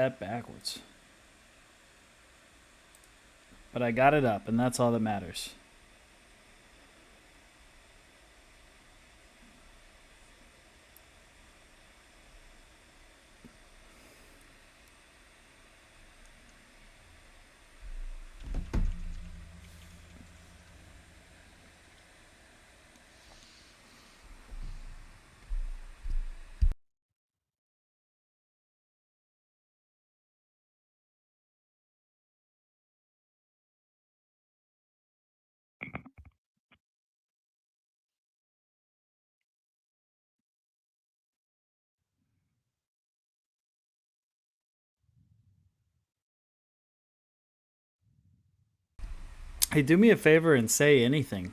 that backwards. But I got it up, and that's all that matters. Hey, do me a favor and say anything.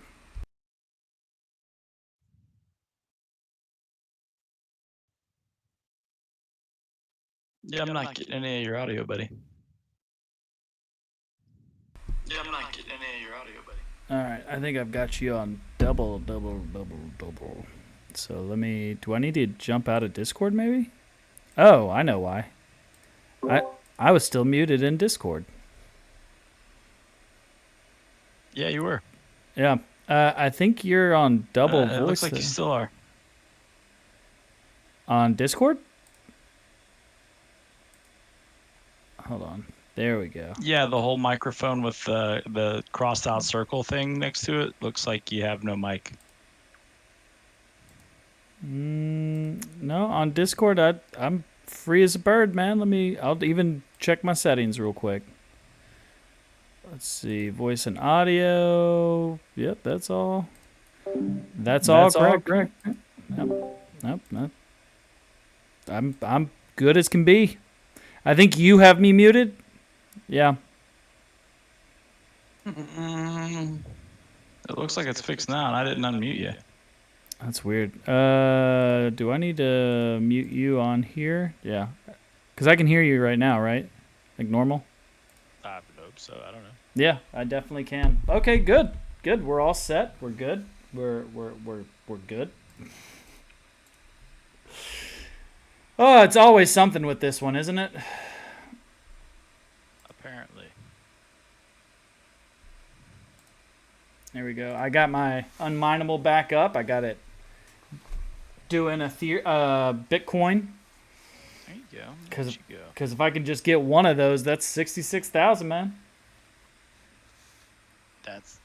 Yeah, I'm not getting any of your audio, buddy. All right, I think I've got you on double. So let me. Do I need to jump out of Discord maybe? Oh, I know why. I was still muted in Discord. Yeah, you were. Yeah. I think you're on double It looks voice like you still are. on Discord. Hold on. There we go. Yeah, the whole microphone with the crossed out circle thing next to it looks like you have no mic. No, on Discord I'm free as a bird, man. I'll even check my settings real quick. Let's see, voice and audio. Yep, that's all. That's all correct. Nope, nope. I'm good as can be. I think you have me muted. Yeah. It looks like it's fixed now, and I didn't unmute you. That's weird. Do I need to mute you on here? Yeah. Because I can hear you right now, right? Like normal? I hope so. I don't know. Yeah, I definitely can. Okay, good. Good. We're all set. We're good. We're good. Oh, it's always something with this one, isn't it? Apparently. There we go. I got my unminable back up. I got it doing a Bitcoin. There you go. Because if I can just get one of those, that's 66,000, man.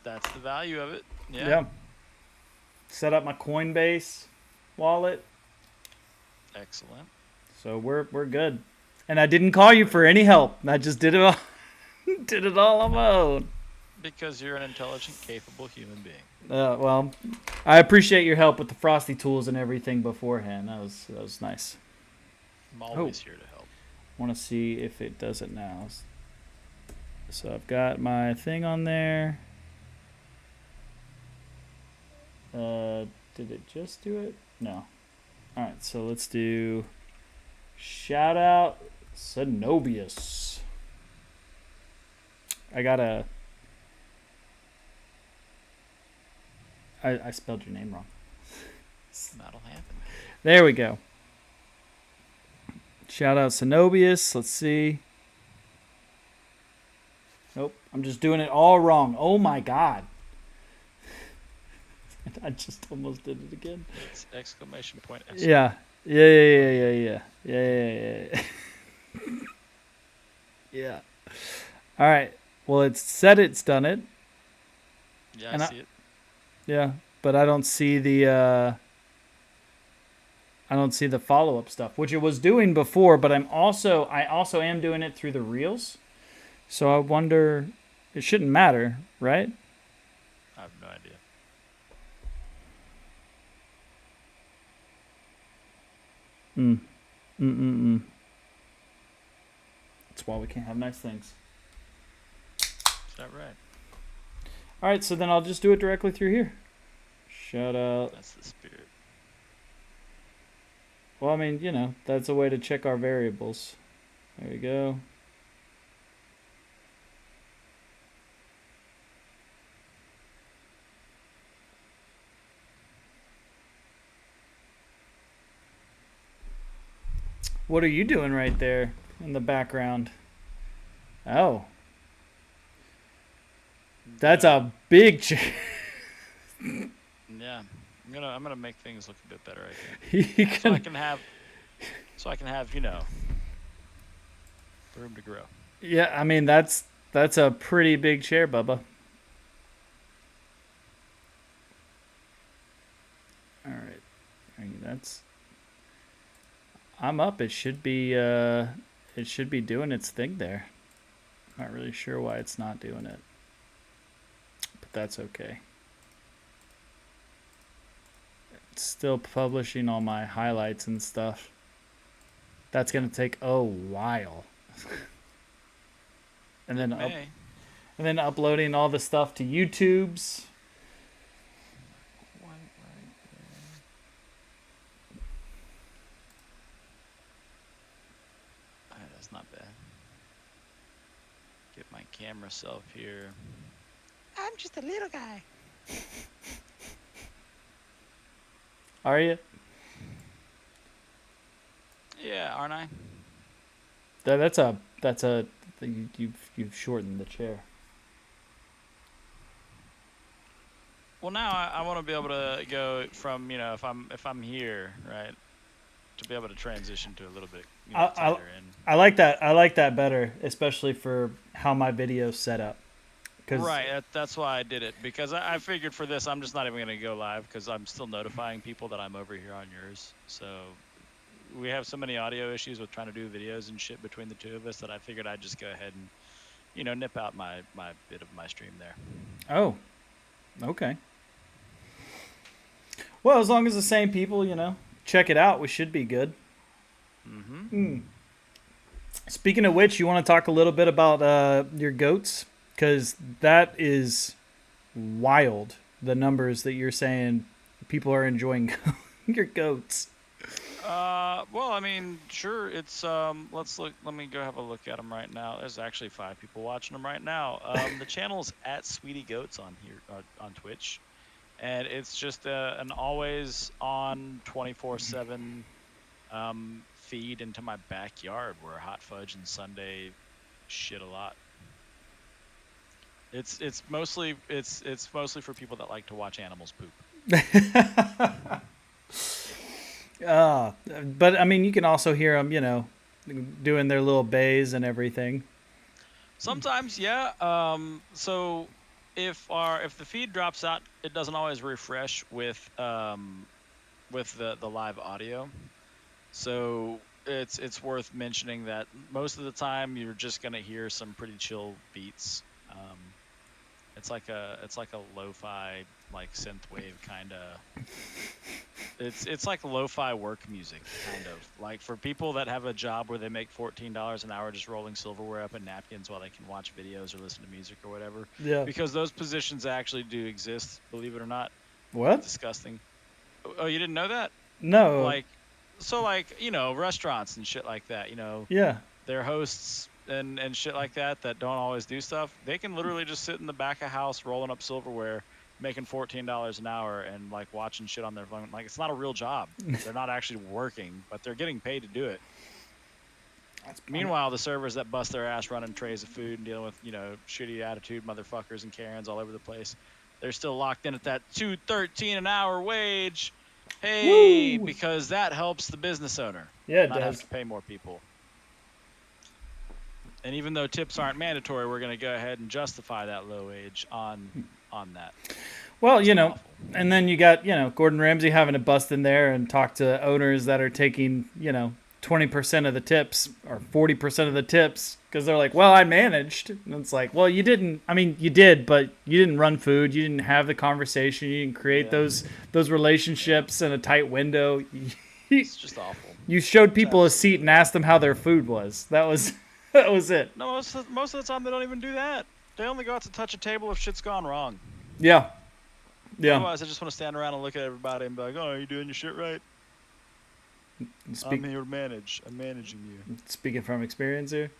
That's the value of it. Yeah. Set up my Coinbase wallet. Excellent. So we're good. And I didn't call you for any help. I just did it all did it all on my own. Because you're an intelligent, capable human being. Well, I appreciate your help with the Frosty tools and everything beforehand. That was nice. I'm always here to help. Want to see if it does it now. So I've got my thing on there. Did it just do it? No. All right, so let's do shout out Cenobius. I spelled your name wrong. That'll happen. There we go. Shout out Cenobius. Let's see. Nope, I'm just doing it all wrong. Oh my god. I just almost did it again. It's exclamation point. Yeah. Yeah. Yeah. All right. Well, it said it's done it. Yeah, I see it. Yeah, but I don't see the follow-up stuff, which it was doing before, but I also am doing it through the reels. So I wonder, it shouldn't matter, right? I have no idea. That's why we can't have nice things. Is that right? All right, so then I'll just do it directly through here. Shout out. That's the spirit. Well, I mean, that's a way to check our variables. There we go. What are you doing right there? in the background. Oh, that's Yeah. a big chair. Yeah. I'm gonna make things look a bit better, I think. You So I can, can have room to grow. yeah. I mean, that's a pretty big chair, Bubba. All right. I mean, that's. I'm up. It should be. It should be doing its thing there. Not really sure why it's not doing it, but that's okay. It's still publishing all my highlights and stuff. That's gonna take a while. and then May. and then uploading all the stuff to YouTube's. That's not bad. Get my camera self here. I'm just a little guy. Are you? Yeah, aren't I? That's a you've shortened the chair. Well, now I want to be able to go from if I'm here, right, to be able to transition to a little bit tighter in. I like that. I like that better, especially for how my video's set up. Right, that's why I did it, because I figured for this I'm just not even going to go live because I'm still notifying people that I'm over here on yours. So we have so many audio issues with trying to do videos and shit between the two of us that I figured I'd just go ahead and nip out my bit of my stream there. Oh, okay. Well, as long as the same people, check it out, we should be good. Mm-hmm. Speaking of which, you want to talk a little bit about your goats? Because that is wild, the numbers that you're saying people are enjoying your goats. Well, I mean, sure. It's let's look. Let me go have a look at them right now. There's actually 5 people watching them right now. The channel's at Sweetie Goats on here on Twitch, and it's just an always on 24/7 feed into my backyard where Hot Fudge and Sunday shit a lot. It's mostly for people that like to watch animals poop. But I mean, you can also hear them, doing their little bays and everything. Sometimes, yeah. So if the feed drops out, it doesn't always refresh with the live audio. So it's worth mentioning that most of the time you're just gonna hear some pretty chill beats. It's like a lo-fi like synthwave kind of. It's like lo-fi work music kind of, like for people that have a job where they make $14 an hour just rolling silverware up in napkins while they can watch videos or listen to music or whatever. Yeah. Because those positions actually do exist, believe it or not. What? It's disgusting. Oh, you didn't know that? No. Like restaurants and shit like that. Yeah. Their hosts and shit like that don't always do stuff. They can literally just sit in the back of house rolling up silverware, making $14 an hour and like watching shit on their phone. Like, it's not a real job. They're not actually working, but they're getting paid to do it. Meanwhile, the servers that bust their ass running trays of food and dealing with shitty attitude motherfuckers and Karens all over the place, they're still locked in at that $2.13 an hour wage. Hey, Woo! because that helps the business owner. Yeah, it not have does. to pay more people. And even though tips aren't mandatory, we're going to go ahead and justify that low wage on that. Well, and then you got, Gordon Ramsay having to bust in there and talk to owners that are taking, 20% of the tips or 40% of the tips because they're like, well, I managed. And it's like, well, you didn't. I mean, you did, but you didn't run food. You didn't have the conversation. You didn't create those relationships in a tight window. It's just awful. You showed people a seat and asked them how their food was. That was it. No, most of the time they don't even do that. They only go out to touch a table if shit's gone wrong. Yeah. Otherwise, I just want to stand around and look at everybody and be like, "Oh, are you doing your shit right?" I'm here to manage. I'm managing you. Speaking from experience here.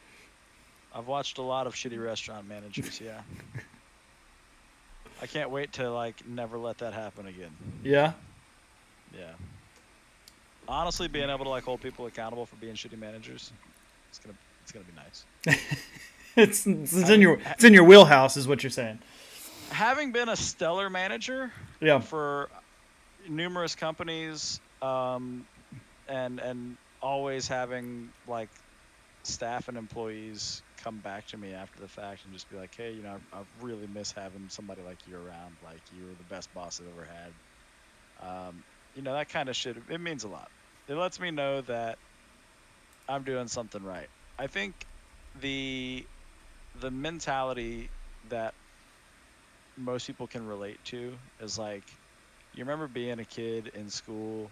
I've watched a lot of shitty restaurant managers. Yeah. I can't wait to never let that happen again. Yeah. Yeah. Honestly, being able to hold people accountable for being shitty managers, gonna be nice. It's in your wheelhouse, is what you're saying. Having been a stellar manager Yeah. for numerous companies, and always having like staff and employees come back to me after the fact and just be like, hey, I really miss having somebody like you around. Like, you were the best boss I've ever had. That kind of shit, it means a lot. It lets me know that I'm doing something right. I think the mentality that most people can relate to is like, you remember being a kid in school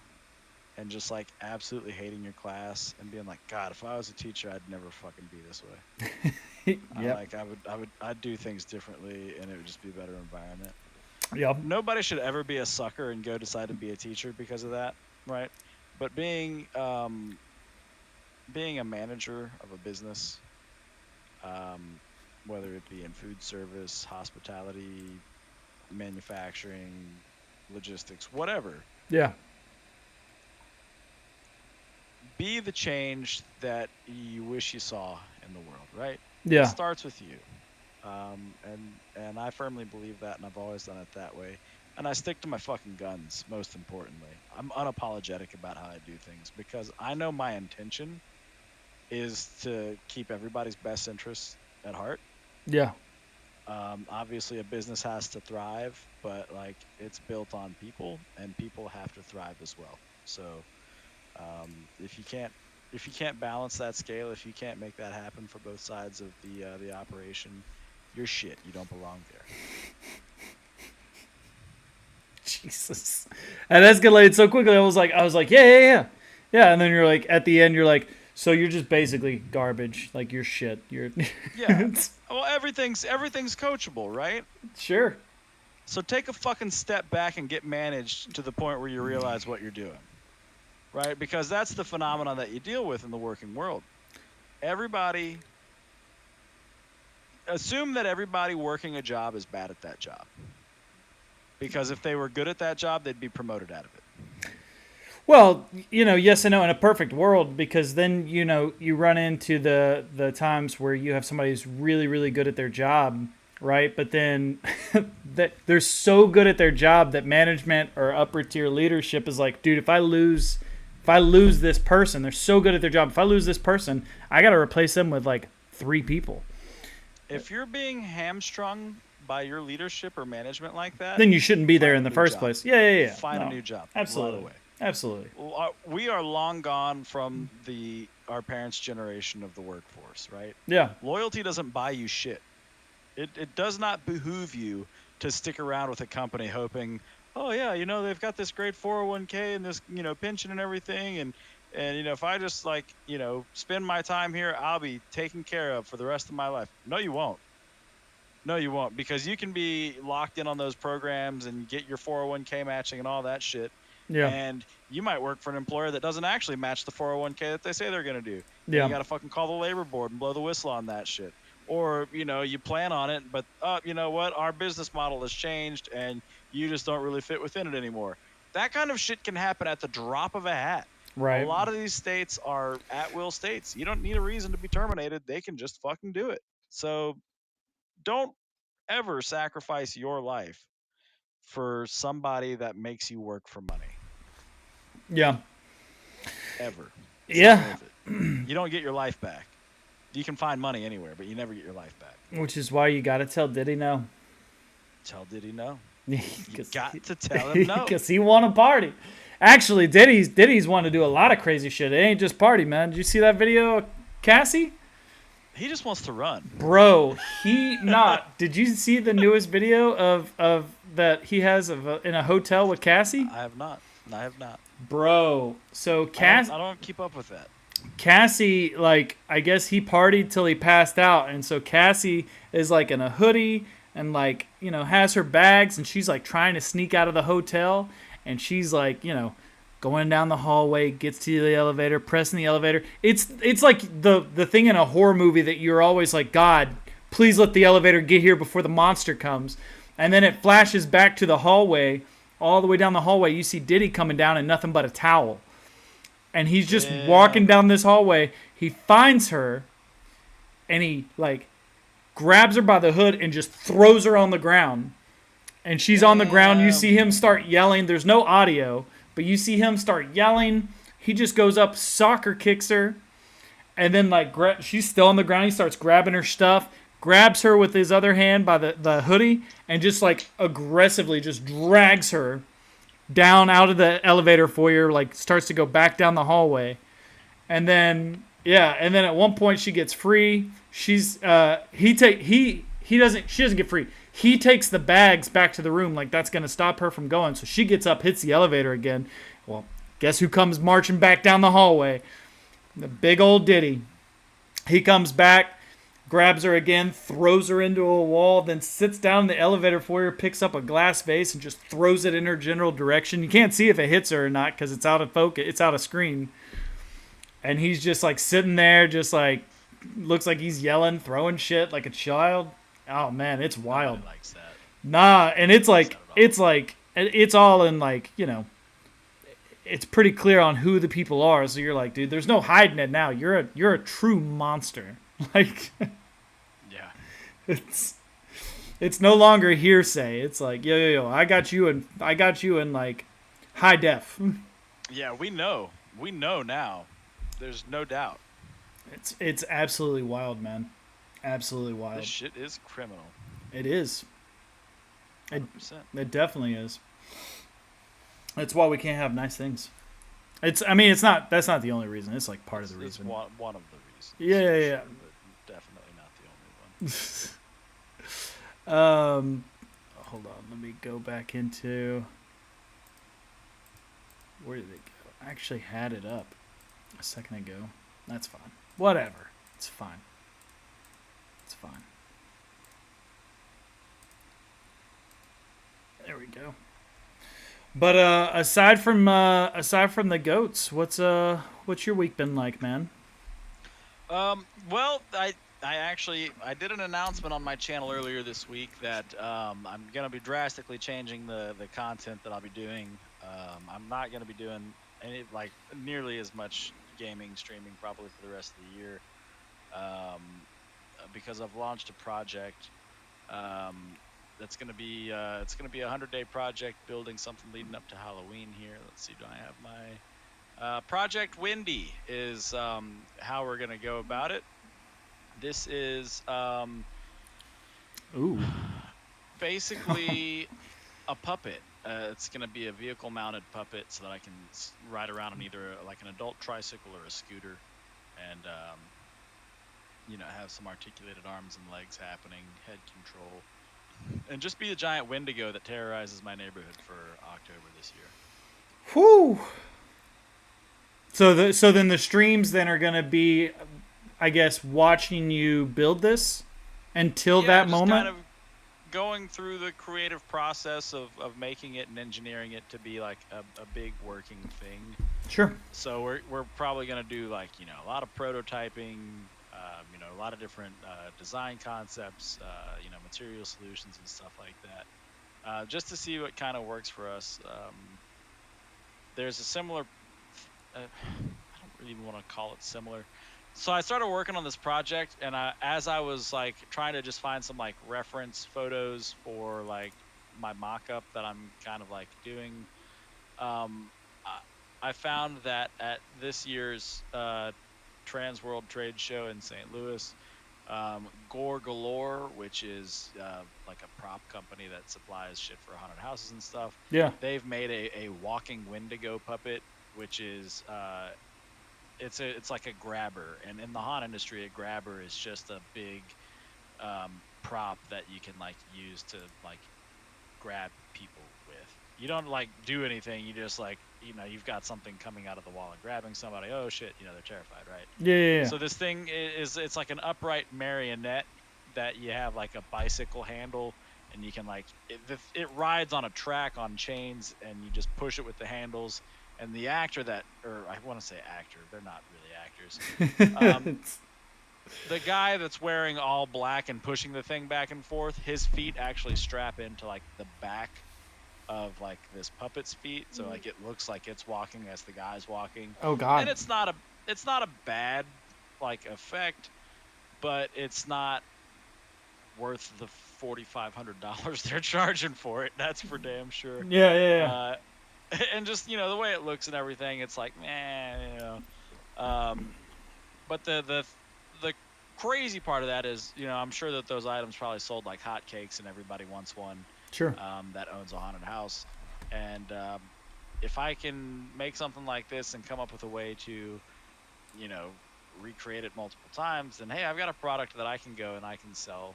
and just like absolutely hating your class and being like, God, if I was a teacher, I'd never fucking be this way. Yep. I'd do things differently, and it would just be a better environment. Yep. Nobody should ever be a sucker and go decide to be a teacher because of that, right? But being a manager of a business, whether it be in food service, hospitality, manufacturing, logistics, whatever, Yeah. be the change that you wish you saw in the world, right? Yeah. It starts with you. And I firmly believe that, and I've always done it that way. And I stick to my fucking guns, most importantly. I'm unapologetic about how I do things because I know my intention is to keep everybody's best interests at heart. Yeah. Obviously, a business has to thrive, but like, it's built on people, and people have to thrive as well. So if you can't balance that scale, if you can't make that happen for both sides of the operation, you're shit. You don't belong there. Jesus. And escalated so quickly. I was like, yeah. And then you're like, at the end, you're like, so you're just basically garbage. Like, you're shit. You're Yeah. Well, everything's coachable, right? Sure. So take a fucking step back and get managed to the point where you realize what you're doing, right? Because that's the phenomenon that you deal with in the working world. Assume that everybody working a job is bad at that job. Because if they were good at that job, they'd be promoted out of it. Well, yes and no in a perfect world, because then, you run into the times where you have somebody who's really, really good at their job, right? But then that they're so good at their job that management or upper tier leadership is like, dude, if I lose this person, they're so good at their job. If I lose this person, I got to replace them with like 3 people. If you're being hamstrung by your leadership or management like that, then you shouldn't be there in the first place. Yeah. Find a new job. Absolutely. Right away. Absolutely. We are long gone from our parents' generation of the workforce, right? Yeah. Loyalty doesn't buy you shit. It does not behoove you to stick around with a company hoping, oh yeah, they've got this great 401k and this, pension and everything, and if I just spend my time here, I'll be taken care of for the rest of my life. No, you won't. No, you won't, because you can be locked in on those programs and get your 401k matching and all that shit. Yeah. And you might work for an employer that doesn't actually match the 401k that they say they're going to do. Yeah. You got to fucking call the labor board and blow the whistle on that shit. Or, you plan on it, but, you know what? Our business model has changed and you just don't really fit within it anymore. That kind of shit can happen at the drop of a hat. Right. A lot of these states are at-will states. You don't need a reason to be terminated. They can just fucking do it. So don't ever sacrifice your life for somebody that makes you work for money. Yeah. Ever. Yeah. You don't get your life back. You can find money anywhere, but you never get your life back. Which is why you got to tell Diddy no. Tell Diddy no. You got to tell him no. Because he want to party. Actually, Diddy's want to do a lot of crazy shit. It ain't just party, man. Did you see that video of Cassie? He just wants to run. Bro, did you see the newest video of that he has in a hotel with Cassie? I have not. Bro, so Cassie... I don't keep up with that. Cassie, I guess he partied till he passed out, and so Cassie is in a hoodie and has her bags, and she's trying to sneak out of the hotel, and she's going down the hallway, gets to the elevator, pressing the elevator. It's like the thing in a horror movie that you're always like, God, please let the elevator get here before the monster comes. And then it flashes back to the hallway. All the way down the hallway, you see Diddy coming down in nothing but a towel. And he's just walking down this hallway. He finds her, and he like grabs her by the hood and just throws her on the ground. And she's on the ground. You see him start yelling. There's no audio, but you see him start yelling. He just goes up, soccer kicks her, and then like she's still on the ground. He starts grabbing her stuff, grabs her with his other hand by the hoodie, and just like aggressively just drags her down out of the elevator foyer. Like starts to go back down the hallway, and then at one point she gets free. She's he doesn't she doesn't get free. He takes the bags back to the room like that's gonna stop her from going. So she gets up, hits the elevator again. Well, guess who comes marching back down the hallway? The big old Diddy. He comes back, grabs her again, throws her into a wall, then sits down in the elevator foyer, picks up a glass vase, and just throws it in her general direction. You can't see if it hits her or not because it's out of focus. It's out of screen. And he's just like sitting there, just like looks like he's yelling, throwing shit like a child. Oh man, it's wild. Nobody likes that. Nah, and it's all in like, you know, it's pretty clear on who the people are. So you're like, dude, there's no hiding it now. You're a true monster. Like, Yeah. it's no longer hearsay. It's like, yo, I got you in like high def. Yeah, we know now. There's no doubt. It's absolutely wild, man. Absolutely wild. This shit is criminal. It is. 100%. It definitely is. That's why we can't have nice things. It's not that's not the only reason. It's like part of the reason. It's one of the reasons. Yeah. Sure, but definitely not the only one. Hold on. Let me go back into. Where did it go? I actually had it up a second ago. That's fine. Whatever. It's fine. It's fine. There we go. But aside from the goats, what's your week been like, man? Well, I did an announcement on my channel earlier this week that I'm gonna be drastically changing the content that I'll be doing. I'm not gonna be doing any like nearly as much gaming streaming probably for the rest of the year, because I've launched a project. That's gonna be it's gonna be a 100-day project building something leading up to Halloween here. Let's see, do I have my Project Windy is how we're gonna go about it. This is Ooh. basically a puppet. It's gonna be a vehicle-mounted puppet so that I can ride around on either like an adult tricycle or a scooter, and have some articulated arms and legs happening, head control. And just be a giant Wendigo that terrorizes my neighborhood for October this year. Whew. So then the streams then are gonna be, I guess, watching you build this until that just moment. Kind of going through the creative process of making it and engineering it to be like a big working thing. Sure. So we're probably gonna do like a lot of prototyping. A lot of different design concepts, material solutions and stuff like that, just to see what kind of works for us. There's a similar, I don't really even want to call it similar. So I started working on this project, and as I was like trying to just find some like reference photos for like my mock-up that I'm kind of like doing, I found that at this year's Trans World Trade Show in St. Louis, Gore Galore, which is like a prop company that supplies shit for haunted houses and stuff. Yeah. They've made a walking Wendigo puppet, which is it's like a grabber, and in the haunt industry, a grabber is just a big prop that you can like use to like grab people with. You don't like do anything. You just like you've got something coming out of the wall and grabbing somebody. Oh shit! They're terrified, right? Yeah. So this thing it's like an upright marionette that you have like a bicycle handle, and you can like it rides on a track on chains, and you just push it with the handles. And the actor or I want to say actor, they're not really actors. The guy that's wearing all black and pushing the thing back and forth, his feet actually strap into like the back of like this puppet's feet, so like it looks like it's walking as the guy's walking. Oh god. And it's not a bad like effect, but it's not worth the $4,500 they're charging for it. That's for damn sure. Yeah, yeah, yeah. Uh, and just the way it looks and everything, it's like, man. Um, but the crazy part of that is, I'm sure that those items probably sold like hotcakes, and everybody wants one Sure. that owns a haunted house. And if I can make something like this and come up with a way to, you know, recreate it multiple times, then hey, I've got a product that I can go and I can sell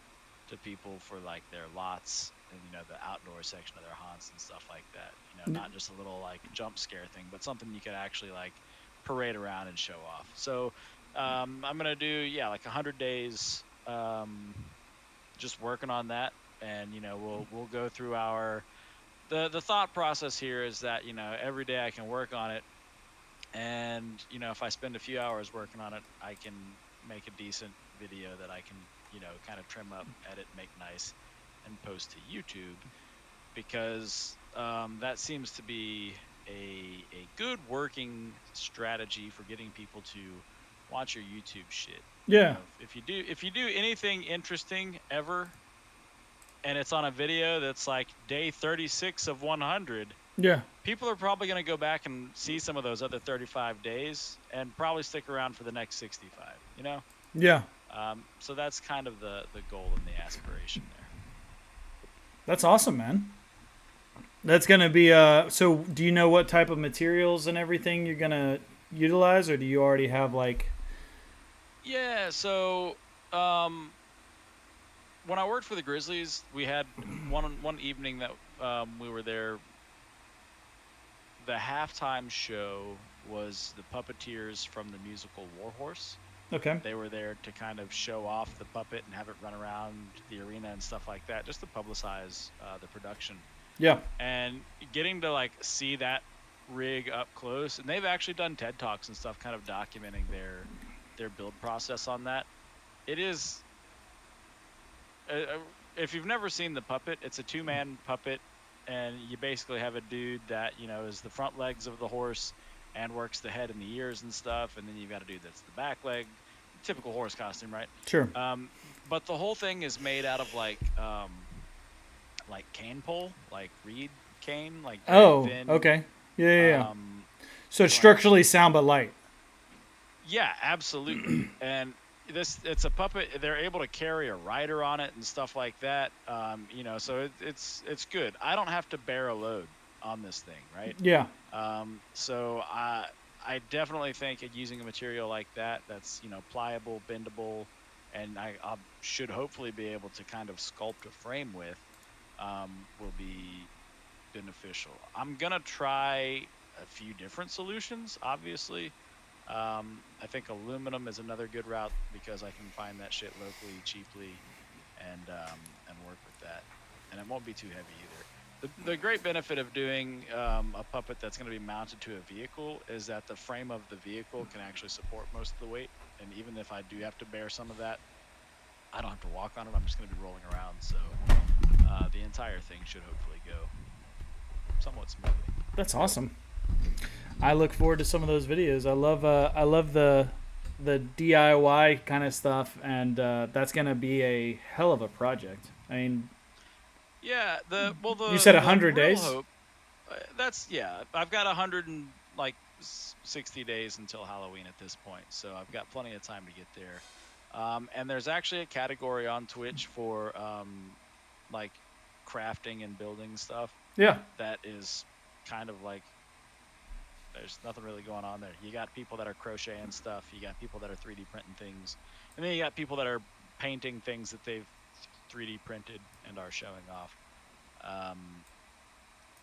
to people for like their lots and the outdoor section of their haunts and stuff like that. Not just a little like jump scare thing, but something you could actually like parade around and show off. So I'm gonna do like 100 days, just working on that, and we'll go through the thought process here is that every day I can work on it, and if I spend a few hours working on it, I can make a decent video that I can kind of trim up, edit, make nice, and post to YouTube, because that seems to be a good working strategy for getting people to watch your YouTube shit. Yeah. If you do anything interesting ever, and it's on a video that's like day 36 of 100, Yeah. people are probably going to go back and see some of those other 35 days and probably stick around for the next 65. Yeah. So that's kind of the goal and the aspiration there. That's awesome, man. That's gonna be so do you know what type of materials and everything you're gonna utilize, or do you already have like? Yeah, so when I worked for the Grizzlies, we had one evening that we were there. The halftime show was the puppeteers from the musical Warhorse. Okay. They were there to kind of show off the puppet and have it run around the arena and stuff like that, just to publicize the production. Yeah. And getting to like see that rig up close, and they've actually done TED Talks and stuff kind of documenting their build process on that. It is, if you've never seen the puppet, it's a 2-man puppet, and you basically have a dude that is the front legs of the horse and works the head and the ears and stuff, and then you've got a dude that's the back leg, typical horse costume, right? Sure. But the whole thing is made out of like cane pole, like reed cane, like Oh. thin. Okay. Yeah. Yeah. Yeah. Um, So it's structurally sound but light. yeah, absolutely. And it's a puppet. They're able to carry a rider on it and stuff like that. So it's good. I don't have to bear a load on this thing, right? Yeah. So I definitely think that using a material like that's pliable, bendable, and I should hopefully be able to kind of sculpt a frame with, will be beneficial. I'm gonna try a few different solutions, obviously. I think aluminum is another good route because I can find that shit locally cheaply and work with that, and it won't be too heavy either. The great benefit of doing a puppet that's going to be mounted to a vehicle is that the frame of the vehicle can actually support most of the weight, and even if I do have to bear some of that, I don't have to walk on it. I'm just going to be rolling around, so the entire thing should hopefully go somewhat smoothly. That's awesome. I look forward to some of those videos. I love the DIY kind of stuff, and that's gonna be a hell of a project. I mean, yeah. You said the 100 real days? Hope, I've got 160 days until Halloween at this point, so I've got plenty of time to get there. And there's actually a category on Twitch for like crafting and building stuff. Yeah. That is kind of like, there's nothing really going on there. You got people that are crocheting stuff. You got people that are 3D printing things. And then you got people that are painting things that they've 3D printed and are showing off.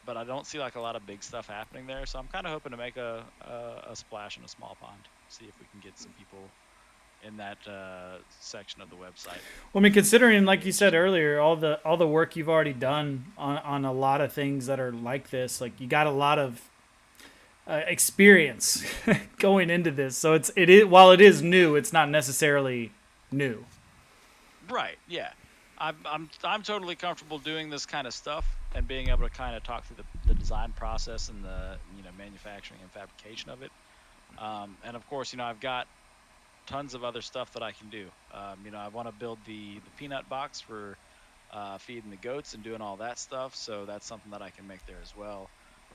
But I don't see like a lot of big stuff happening there. So I'm kind of hoping to make a splash in a small pond. See if we can get some people in that section of the website. Well, I mean, considering, like you said earlier, all the work you've already done on a lot of things that are like this, like you got a lot of experience going into this. So it is while it is new, it's not necessarily new. Right. Yeah. I'm totally comfortable doing this kind of stuff and being able to kind of talk through the design process and the manufacturing and fabrication of it. And of course, I've got tons of other stuff that I can do. I want to build the peanut box for feeding the goats and doing all that stuff. So that's something that I can make there as well.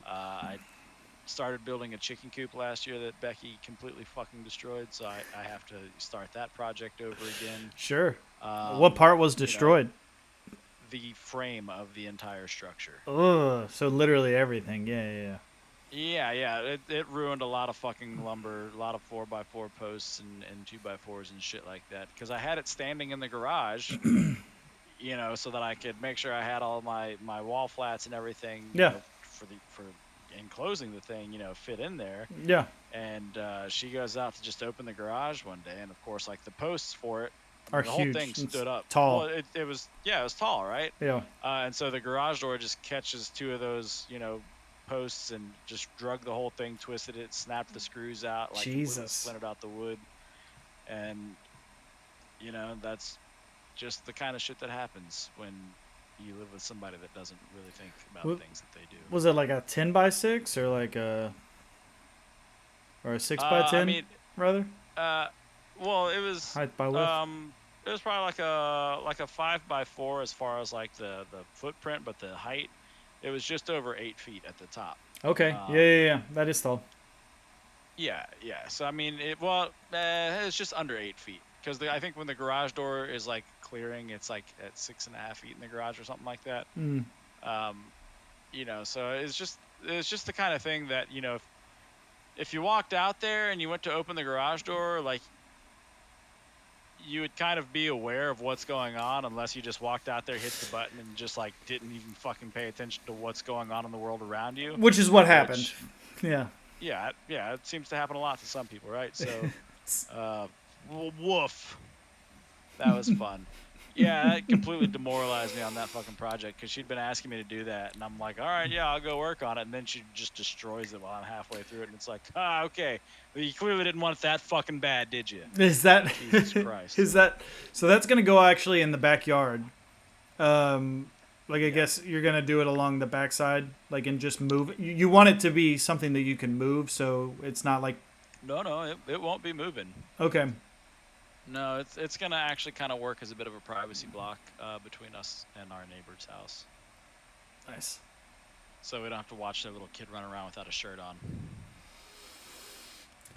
I started building a chicken coop last year that Becky completely fucking destroyed. So I have to start that project over again. Sure. What part was You know, destroyed? the frame of the entire structure. Ugh. So literally everything. Yeah, yeah, yeah. Yeah. It ruined a lot of fucking lumber, a lot of 4x4 posts and 2x4s and shit like that. Because I had it standing in the garage, so that I could make sure I had all my wall flats and everything, Yeah. for enclosing the thing, fit in there. Yeah. And she goes out to just open the garage one day, and of course, like the posts for it, Are the whole huge. thing It's stood up. tall. Well, it was tall, right? Yeah. And so the garage door just catches two of those, posts and just drug the whole thing, twisted it, snapped the screws out, like completely Jesus. splintered out the wood. And, that's just the kind of shit that happens when you live with somebody that doesn't really think about things that they do. Was it like a 10x6 or like a 6x10? I mean, rather. well, it was Height by width. it was probably like a 5x4 as far as like the footprint, but the height, it was just over 8 feet at the top. Okay. Yeah. That is tall. Yeah. So I mean, it's just under 8 feet because I think when the garage door is like clearing, it's like at 6.5 feet in the garage or something like that. Mm. So it's just the kind of thing that if you walked out there and you went to open the garage door, like, you would kind of be aware of what's going on unless you just walked out there, hit the button, and just like didn't even fucking pay attention to what's going on in the world around you. Which is what happened. Yeah. Yeah. It seems to happen a lot to some people, right? So, woof. That was fun. Yeah, it completely demoralized me on that fucking project because she'd been asking me to do that, and I'm like, all right, yeah, I'll go work on it, and then she just destroys it while I'm halfway through it, and it's like, okay, well, you clearly didn't want it that fucking bad, did you? Is that Jesus Christ? Is that so? That's gonna go actually in the backyard. I guess you're gonna do it along the backside, like, and just move. You want it to be something that you can move, so it's not like. No, it won't be moving. Okay. No, it's gonna actually kind of work as a bit of a privacy block between us and our neighbor's house. Nice. So we don't have to watch their little kid run around without a shirt on.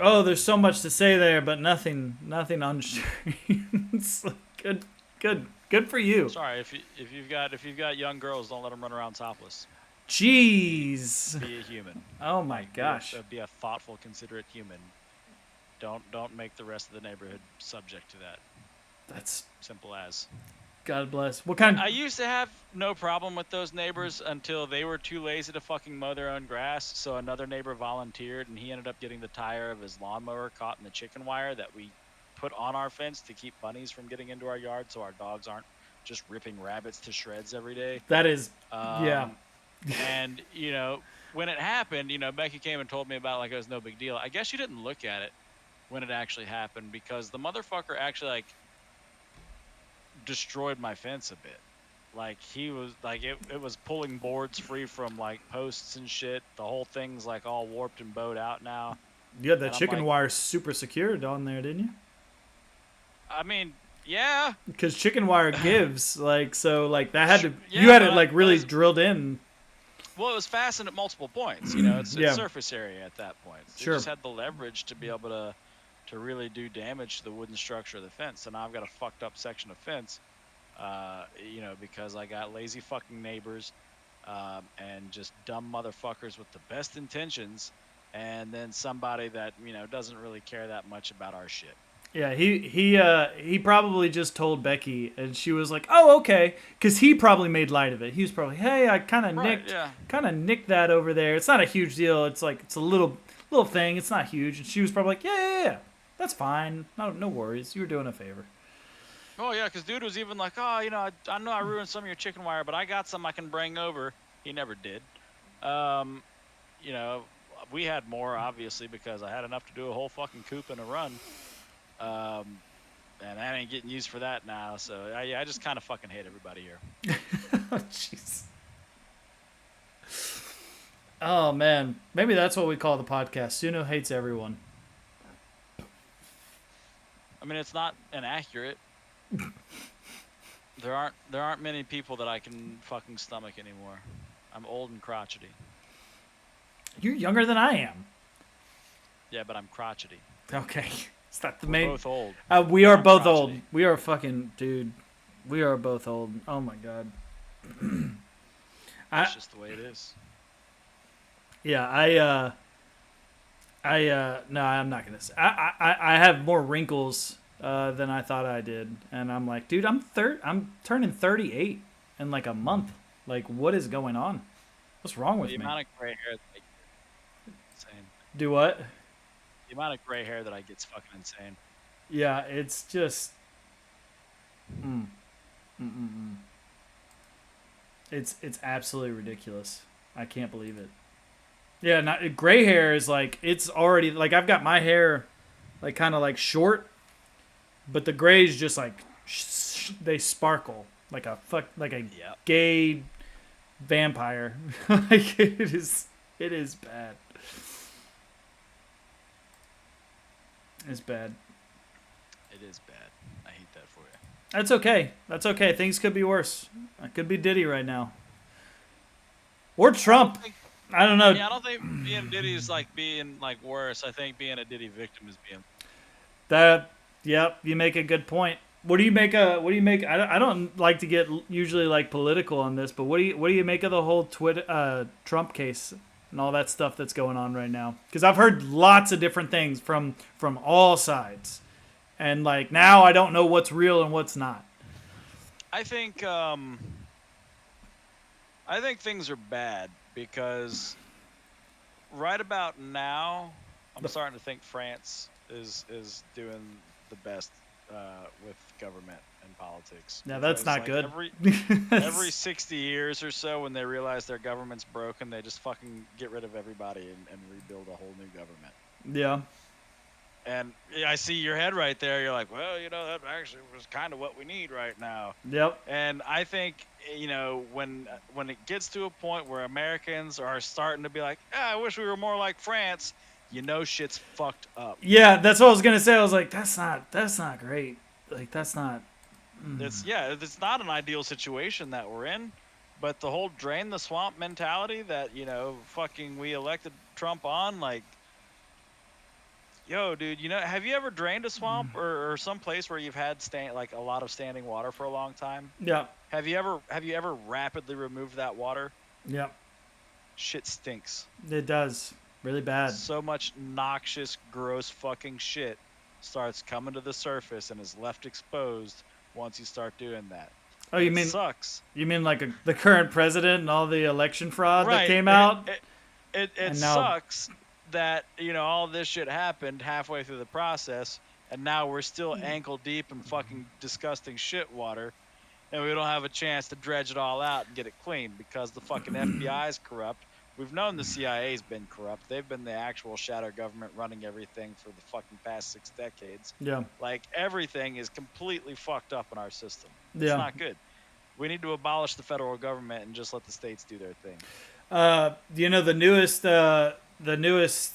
Oh, there's so much to say there, but nothing on streams. Good for you. Sorry, if you've got young girls, don't let them run around topless. Jeez. Be a human. Oh my gosh. Be a thoughtful, considerate human. Don't make the rest of the neighborhood subject to that. That's simple as. God bless. What kind? I used to have no problem with those neighbors until they were too lazy to fucking mow their own grass. So another neighbor volunteered, and he ended up getting the tire of his lawnmower caught in the chicken wire that we put on our fence to keep bunnies from getting into our yard, so our dogs aren't just ripping rabbits to shreds every day. That is, yeah. And when it happened, Becky came and told me about it like it was no big deal. I guess she didn't look at it when it actually happened because the motherfucker actually like destroyed my fence a bit. Like he was like it was pulling boards free from like posts and shit. The whole thing's like all warped and bowed out now. You had that chicken wire super secured on there, didn't you? I mean, yeah. Because chicken wire gives that had to you had it like really drilled in. Well, it was fastened at multiple points. It's surface area at that point. Sure. It just had the leverage to be able to really do damage to the wooden structure of the fence. So now I've got a fucked up section of fence, because I got lazy fucking neighbors and just dumb motherfuckers with the best intentions, and then somebody that doesn't really care that much about our shit. Yeah, he probably just told Becky, and she was like, "Oh, okay," because he probably made light of it. He was probably, "Hey, I kind of nicked that over there. It's not a huge deal. It's like it's a little thing. It's not huge." And she was probably like, "Yeah, that's fine. No worries. You were doing a favor." Oh yeah, because dude was even like, "Oh, I know I ruined some of your chicken wire, but I got some I can bring over." He never did. We had more obviously because I had enough to do a whole fucking coop and a run. And that ain't getting used for that now. So I just kind of fucking hate everybody here. Oh, jeez. Oh man, maybe that's what we call the podcast. Suno hates everyone. I mean, it's not inaccurate. There aren't many people that I can fucking stomach anymore. I'm old and crotchety. You're younger than I am. Yeah, but I'm crotchety. Okay. Is that the We're main? both old. We but are I'm both old. crotchety. We are fucking dude. We are both old. Oh my god. I It's just the way it is. yeah. No, I'm not gonna say. I have more wrinkles than I thought I did, and I'm like, dude, I'm turning 38 in like a month. Like, what is going on? What's wrong with The me? amount of gray hair that I get, insane. Do what? The amount of gray hair that I get's fucking insane. Yeah, it's just. Mm, mm, mm, mm. It's absolutely ridiculous. I can't believe it. Yeah, not gray hair is like it's already like I've got my hair like kind of like short, but the grays just like they sparkle like a Yep. gay vampire. Like it is bad. It's bad. It is bad. I hate that for you. That's okay. That's okay. Things could be worse. I could be Diddy right now. Or Trump. I don't know. Yeah, I don't think being Diddy is like being like worse. I think being a Diddy victim is being. That, yep, you make a good point. What do you make? I don't like to get usually like political on this, but what do you make of the whole Trump case and all that stuff that's going on right now? Because I've heard lots of different things from all sides, and like now I don't know what's real and what's not. I think things are bad because right about now, I'm starting to think France is doing the best with government and politics. Now that's Because, not like, good. every 60 years or so, when they realize their government's broken, they just fucking get rid of everybody and rebuild a whole new government. Yeah. And yeah, I see your head right there. You're like, well, that actually was kind of what we need right now. Yep. And I think, when it gets to a point where Americans are starting to be like, I wish we were more like France, shit's fucked up. Yeah, that's what I was gonna say. I was like, that's not great. Like that's not. It's not an ideal situation that we're in, but the whole drain the swamp mentality that, fucking we elected Trump on, like, yo, dude, have you ever drained a swamp or some place where you've had like a lot of standing water for a long time? Yeah. Have you ever rapidly removed that water? Yep. Shit stinks. It does really bad. So much noxious, gross fucking shit starts coming to the surface and is left exposed once you start doing that. Oh, you It mean sucks. you mean like the current president and all the election fraud that Right. came out? It And now- sucks that all this shit happened halfway through the process, and now we're still ankle deep in fucking disgusting shit water, and we don't have a chance to dredge it all out and get it clean because the fucking FBI is corrupt. We've known the CIA's been corrupt. They've been the actual shadow government running everything for the fucking past 6 decades. Yeah. Like, everything is completely fucked up in our system. It's Yeah. not good. We need to abolish the federal government and just let the states do their thing. The newest,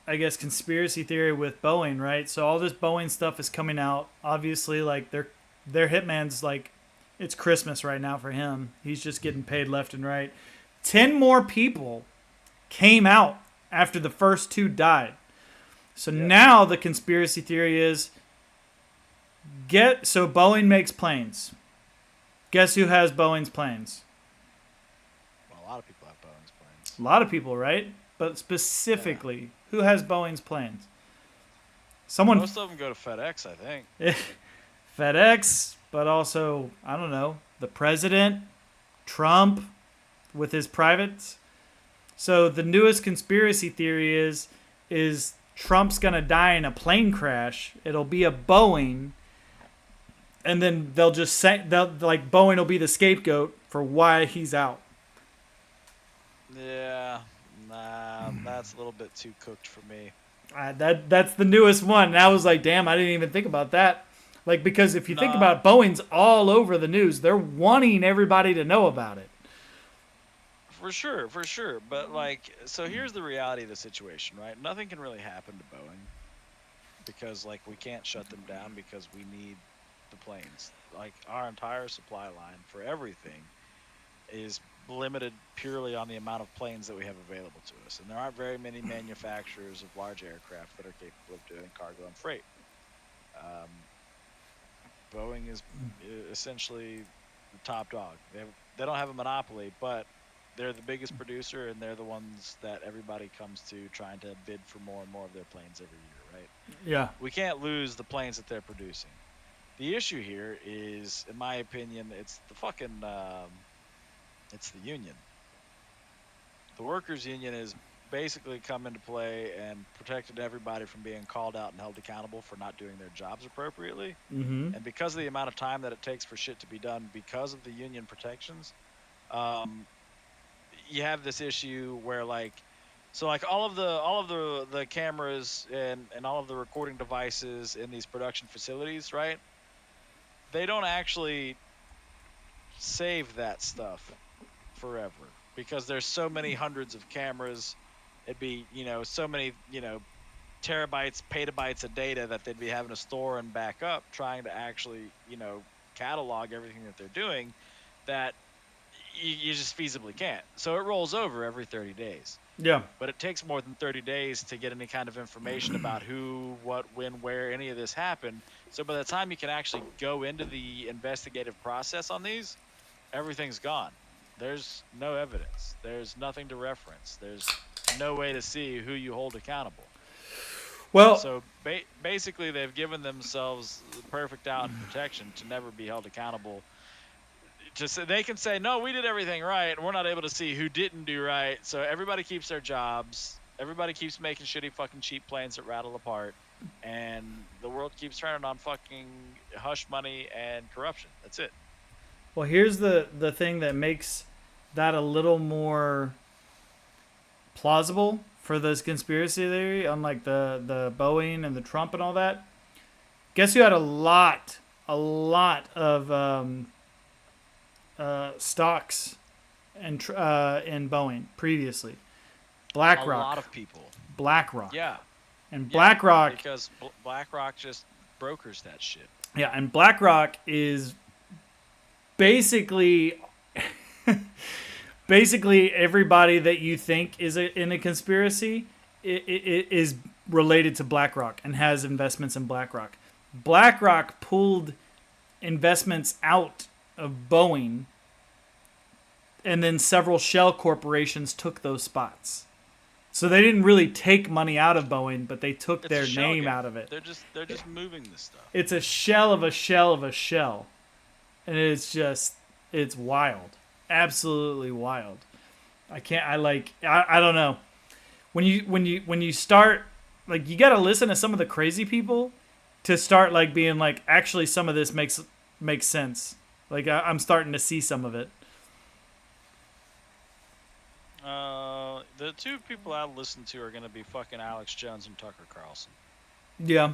I guess, conspiracy theory with Boeing, right? So all this Boeing stuff is coming out. Obviously, like their hitman's like, it's Christmas right now for him. He's just getting paid left and right. 10 more people came out after the first 2 died. So now the conspiracy theory is so Boeing makes planes. Guess who has Boeing's planes? Well, a lot of people have Boeing's planes. A lot of people, right? But specifically, who has Boeing's planes? Someone. Most of them go to FedEx, I think. FedEx, but also, I don't know, the president, Trump, with his privates. So the newest conspiracy theory is Trump's gonna die in a plane crash. It'll be a Boeing, and then they'll just say Boeing will be the scapegoat for why he's out. Yeah, nah, that's a little bit too cooked for me. That's the newest one. And I was like, damn, I didn't even think about that. Like, because if you think about it, Boeing's all over the news. They're wanting everybody to know about it. For sure. But, like, so here's the reality of the situation, right? Nothing can really happen to Boeing because, like, we can't shut them down because we need the planes. like our entire supply line for everything is limited purely on the amount of planes that we have available to us, and there aren't very many manufacturers of large aircraft that are capable of doing cargo and freight. Um, Boeing is essentially the top dog. They don't have a monopoly, but they're the biggest producer, and they're the ones that everybody comes to trying to bid for more and more of their planes every year, right? Yeah. We can't lose the planes that they're producing. The issue here is, in my opinion, it's the fucking it's the union. The workers' union has basically come into play and protected everybody from being called out and held accountable for not doing their jobs appropriately. Mm-hmm. And because of the amount of time that it takes for shit to be done, because of the union protections, um, you have this issue where so like all of the cameras and all of the recording devices in these production facilities, right? They don't actually save that stuff forever because there's so many hundreds of cameras. It'd be, so many, terabytes, petabytes of data that they'd be having to store and back up, trying to actually, catalog everything that they're doing, that you just feasibly can't. So it rolls over every 30 days. Yeah. But it takes more than 30 days to get any kind of information about who, what, when, where any of this happened. So by the time you can actually go into the investigative process on these, everything's gone. There's no evidence. There's nothing to reference. There's no way to see who you hold accountable. Well, So basically, they've given themselves the perfect out and protection to never be held accountable. They can say, no, we did everything right, and we're not able to see who didn't do right. So everybody keeps their jobs. Everybody keeps making shitty fucking cheap planes that rattle apart, and the world keeps turning on fucking hush money and corruption. That's it. well, here's the thing that makes that a little more plausible for this conspiracy theory, unlike the Boeing and the Trump and all that. Guess who had a lot of stocks in Boeing previously? A BlackRock. lot of people. BlackRock. Yeah. And Yeah, BlackRock. because BlackRock just brokers that shit. Yeah, and BlackRock is basically basically everybody that you think is in a conspiracy is related to BlackRock and has investments in BlackRock. BlackRock pulled investments out of Boeing, and then several shell corporations took those spots. So they didn't really take money out of Boeing, but they took It's their a shell name game. out of it. They're just moving this stuff. It's a shell of a shell of a shell. And it's wild. Absolutely wild. I don't know. When you start, like, you got to listen to some of the crazy people to start, like, being like, actually some of this makes sense. Like, I'm starting to see some of it. The two people I listen to are gonna be fucking Alex Jones and Tucker Carlson. Yeah.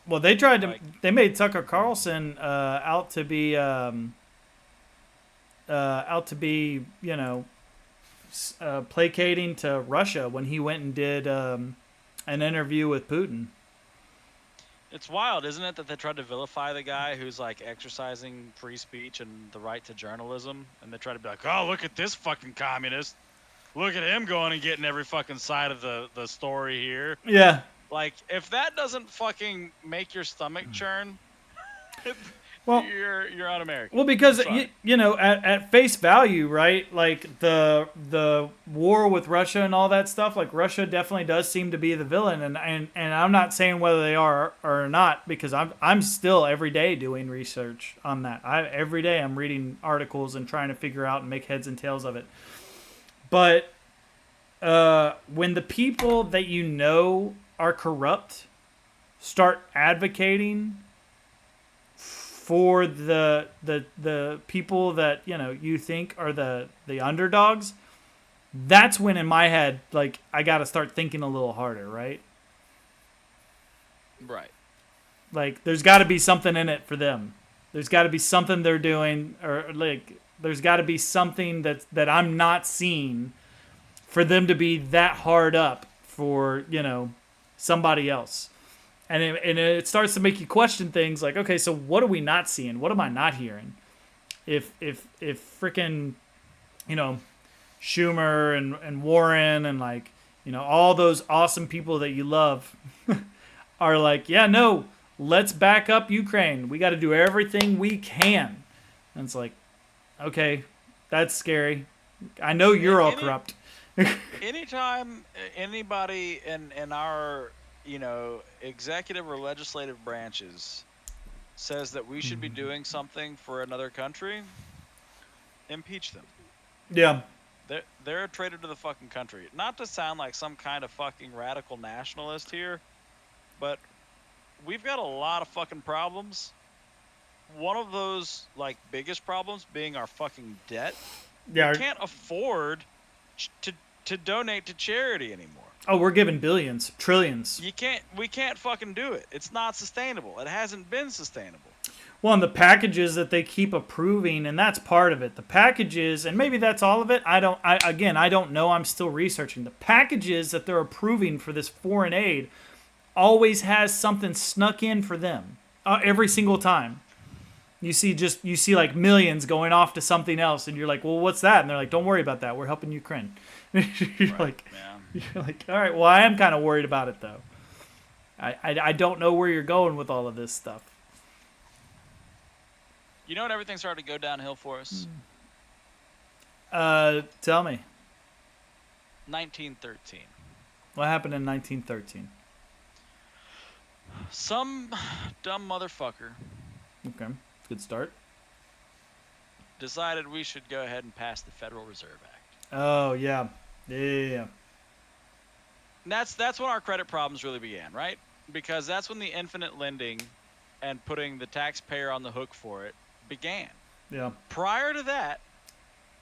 Well, they tried to. Like- They made Tucker Carlson out to be, placating to Russia when he went and did an interview with Putin. It's wild, isn't it, that they tried to vilify the guy who's like exercising free speech and the right to journalism, and they try to be like, oh, look at this fucking communist. Look at him going and getting every fucking side of the story here. Yeah. Like, if that doesn't fucking make your stomach churn, Well, you're un-American. Well, because Sorry. at face value, right? Like the war with Russia and all that stuff. Like, Russia definitely does seem to be the villain, and I'm not saying whether they are or not, because I'm still every day doing research on that. Every day I'm reading articles and trying to figure out and make heads and tails of it. But when the people that you know are corrupt start advocating for the people that you think are the underdogs, that's when in my head, like, I got to start thinking a little harder, right? Right. Like, there's got to be something in it for them. There's got to be something they're doing, or like there's got to be something that I'm not seeing for them to be that hard up for somebody else. it starts to make you question things like, okay, so what are we not seeing? What am I not hearing? If freaking, you know, Schumer and Warren and like, you know, all those awesome people that you love are like, yeah, no, let's back up Ukraine. We got to do everything we can. And it's like, okay, that's scary. I know you're all corrupt. Anytime anybody in our, you know, executive or legislative branches says that we should be doing something for another country, impeach them. Yeah. They're a traitor to the fucking country. Not to sound like some kind of fucking radical nationalist here, but we've got a lot of fucking problems. One of those like biggest problems being our fucking debt. Yeah. We can't afford to donate to charity anymore. Oh, we're giving billions, trillions. We can't fucking do it. It's not sustainable. It hasn't been sustainable. Well, and the packages that they keep approving, and that's part of it. The packages, and maybe that's all of it. I don't know. I'm still researching. The packages that they're approving for this foreign aid always has something snuck in for them every single time. You see like millions going off to something else, and you're like, well, what's that? And they're like, don't worry about that. We're helping Ukraine. You're like, all right. Well, I am kind of worried about it though. I don't know where you're going with all of this stuff. You know when everything started to go downhill for us? Tell me. 1913. What happened in 1913? Some dumb motherfucker. Okay, good start. Decided we should go ahead and pass the Federal Reserve Act. Oh yeah. And that's when our credit problems really began, right? Because that's when the infinite lending and putting the taxpayer on the hook for it began. Yeah. Prior to that,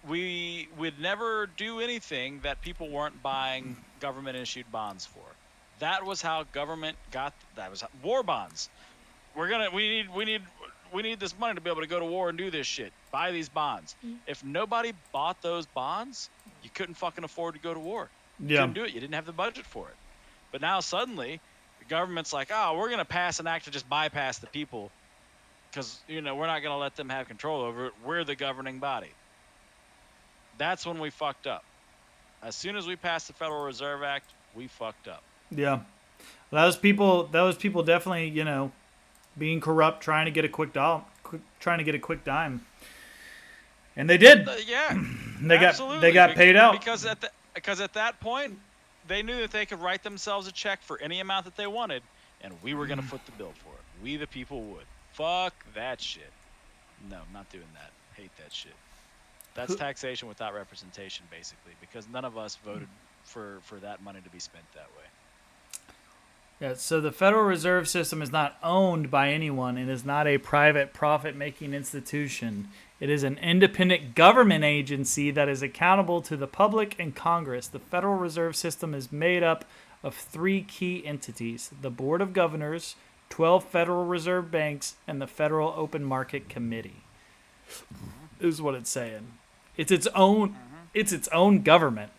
we would never do anything that people weren't buying government issued bonds for. That was how government got. That was war bonds. We need this money to be able to go to war and do this shit. Buy these bonds. If nobody bought those bonds, you couldn't fucking afford to go to war. You couldn't do it. You didn't have the budget for it. But now suddenly, the government's like, oh, we're gonna pass an act to just bypass the people, because we're not gonna let them have control over it. We're the governing body. That's when we fucked up. As soon as we passed the Federal Reserve Act, we fucked up. Yeah, that was people definitely, being corrupt, trying to get a quick dime, and they did. Yeah, they got paid out because at that point, they knew that they could write themselves a check for any amount that they wanted, and we were gonna foot the bill for it. We the people would. Fuck that shit. No, I'm not doing that. Hate that shit. That's taxation without representation, basically, because none of us voted for that money to be spent that way. Yeah, so the Federal Reserve System is not owned by anyone. It is not a private profit-making institution. It is an independent government agency that is accountable to the public and Congress. The Federal Reserve System is made up of 3 key entities: the Board of Governors, 12 Federal Reserve banks, and the Federal Open Market Committee. Is what it's saying. It's its own government.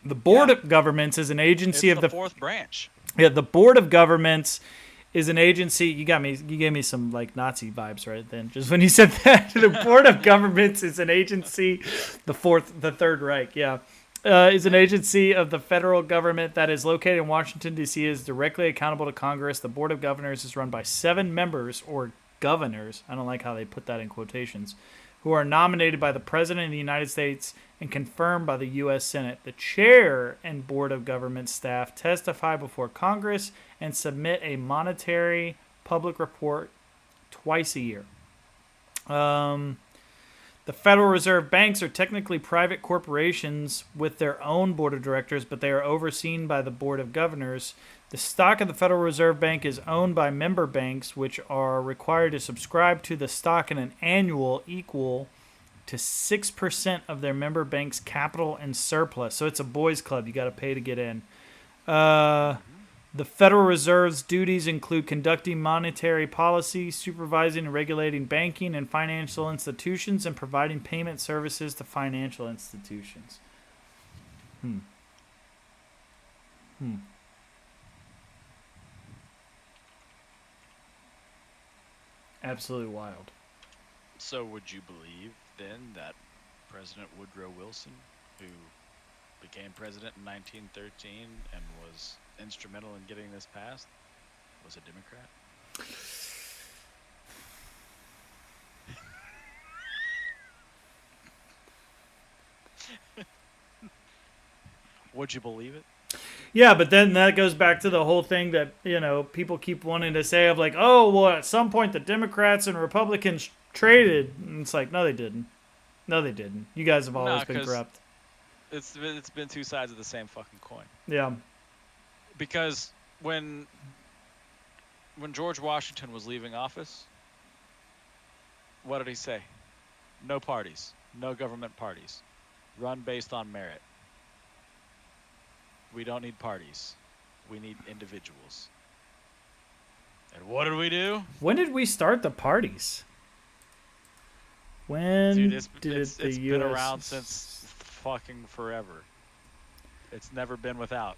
The Board of Governments is an agency of the fourth branch. Yeah, the Board of Governments is an agency. You gave me some like Nazi vibes right then, just when you said that. The Board of Governments is an agency, the Third Reich. Yeah, is an agency of the federal government that is located in Washington D.C. is directly accountable to Congress. The Board of Governors is run by 7 members or governors. I don't like how they put that in quotations, who are nominated by the President of the United States and confirmed by the U.S. Senate. The chair and Board of Government staff testify before Congress and submit a monetary public report twice a year. The Federal Reserve banks are technically private corporations with their own board of directors, but they are overseen by the Board of Governors. The stock of the Federal Reserve Bank is owned by member banks, which are required to subscribe to the stock in an annual equal to 6% of their member bank's capital and surplus. So it's a boys' club. You got to pay to get in. The Federal Reserve's duties include conducting monetary policy, supervising and regulating banking and financial institutions, and providing payment services to financial institutions. Absolutely wild. So would you believe then that President Woodrow Wilson, who became president in 1913 and was instrumental in getting this passed, was a Democrat? Would you believe it? Yeah, but then that goes back to the whole thing that, people keep wanting to say of like, oh, well, at some point the Democrats and Republicans traded. And it's like, no, they didn't. No, they didn't. You guys have No, always been because corrupt. it's been two sides of the same fucking coin. Yeah. Because when George Washington was leaving office, what did he say? No parties, no government parties, run based on merit. We don't need parties. We need individuals. And what did we do? When did we start the parties? When Dude, did it's the been US around since fucking forever. It's never been without.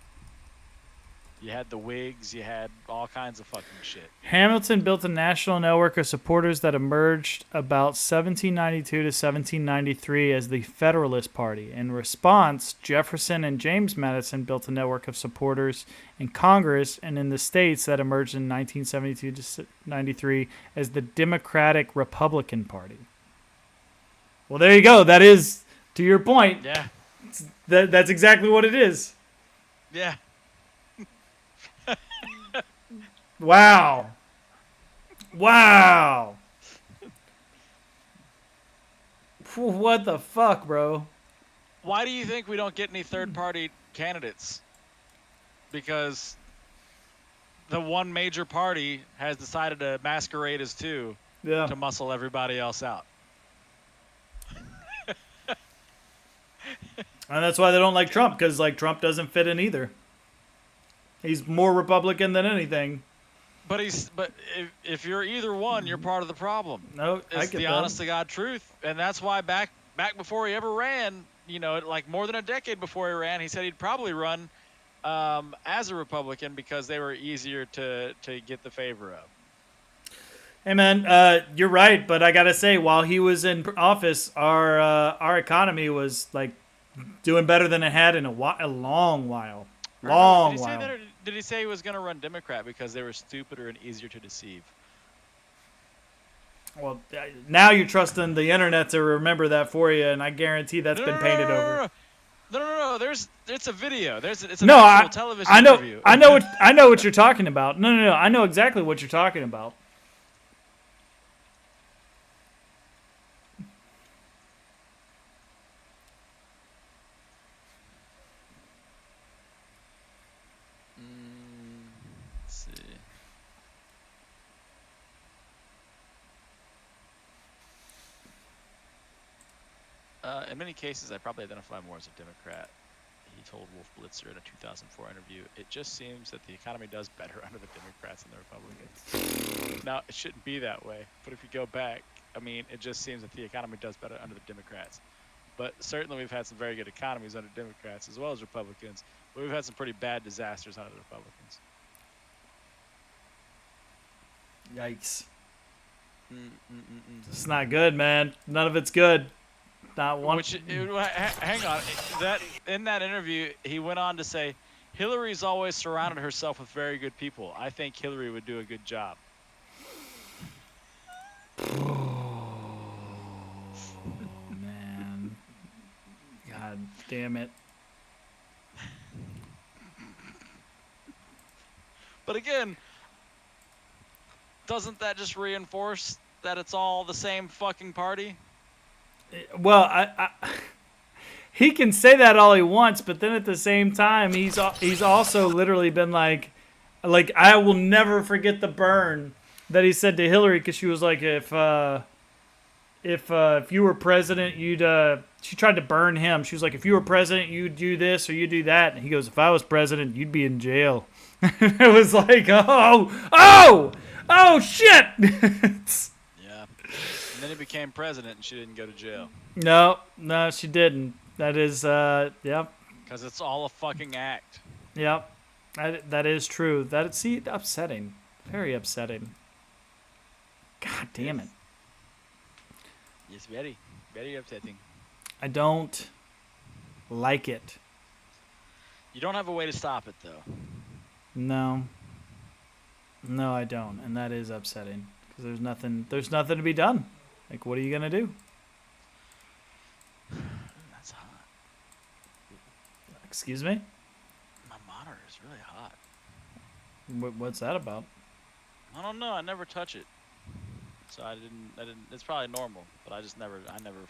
You had the Whigs, you had all kinds of fucking shit. Hamilton built a national network of supporters that emerged about 1792 to 1793 as the Federalist Party. In response, Jefferson and James Madison built a network of supporters in Congress and in the states that emerged in 1972 to 93 as the Democratic Republican Party. Well, there you go. That is, to your point, Yeah. that's exactly what it is. Yeah. Wow. Wow. What the fuck, bro? Why do you think we don't get any third party candidates? Because the one major party has decided to masquerade as two Yeah. to muscle everybody else out. And that's why they don't like Trump, because like Trump doesn't fit in either. He's more Republican than anything. But if you're either one, you're part of the problem. No, I It's get the that. honest to God truth, and that's why back before he ever ran, like more than a decade before he ran, he said he'd probably run as a Republican because they were easier to get the favor of. Hey man, you're right, but I gotta say, while he was in office, our economy was like doing better than it had in a long while. Long Did he say while. that, or did he say he was going to run Democrat because they were stupider and easier to deceive? Well, now you're trusting the internet to remember that for you, and I guarantee that's been painted over. No. It's a video. It's an No, actual television I know, interview. I know what you're talking about. No, I know exactly what you're talking about. Let's see. In many cases, I probably identify more as a Democrat. He told Wolf Blitzer in a 2004 interview, "It just seems that the economy does better under the Democrats than the Republicans." Now, it shouldn't be that way, but if you go back, I mean, it just seems that the economy does better under the Democrats. But certainly we've had some very good economies under Democrats as well as Republicans, but we've had some pretty bad disasters under the Republicans. Yikes. It's not good, man. None of it's good. Not one. Hang on. In that interview, he went on to say, "Hillary's always surrounded herself with very good people. I think Hillary would do a good job." Oh, man. God damn it. But again, doesn't that just reinforce that it's all the same fucking party? Well, he can say that all he wants, but then at the same time, he's also literally been like I will never forget the burn that he said to Hillary, because she was like, if you were president, she tried to burn him. She was like, if you were president, you'd do this or you do that. And he goes, if I was president, you'd be in jail. It was like, oh shit. Yeah. And then he became president and she didn't go to jail. No, she didn't. That is, yep. Because it's all a fucking act. Yep. That is true. Upsetting. Very upsetting. God damn it. It's very, very upsetting. I don't like it. You don't have a way to stop it though. No. No, I don't. And that is upsetting. Because there's nothing to be done. Like, what are you going to do? That's hot. Excuse me? My monitor is really hot. What's that about? I don't know. I never touch it, so I didn't. It's probably normal, but I never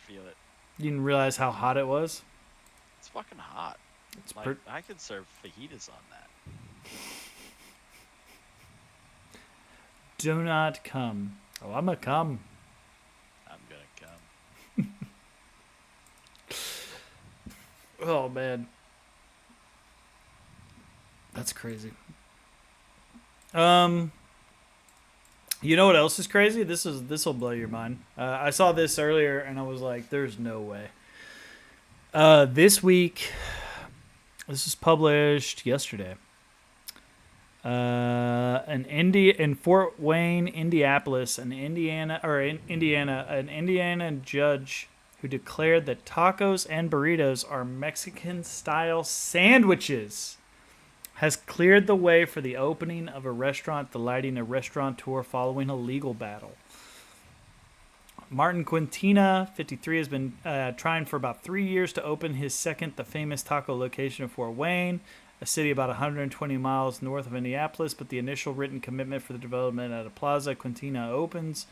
feel it. You didn't realize how hot it was? It's fucking hot. It's Like I could serve fajitas on that. Do not come. Oh, I'm going to come. I'm gonna come. Oh, man. That's crazy. You know what else is crazy? This will blow your mind. I saw this earlier and I was like, "There's no way." This week, this was published yesterday. In Fort Wayne, Indianapolis, an Indiana judge who declared that tacos and burritos are Mexican-style sandwiches has cleared the way for the opening of a restaurant delighting a restaurateur following a legal battle. Martin Quintina, 53, has been trying for about 3 years to open his second The Famous Taco location in Fort Wayne, a city about 120 miles north of Indianapolis, but the initial written commitment for the development at a plaza Quintina owns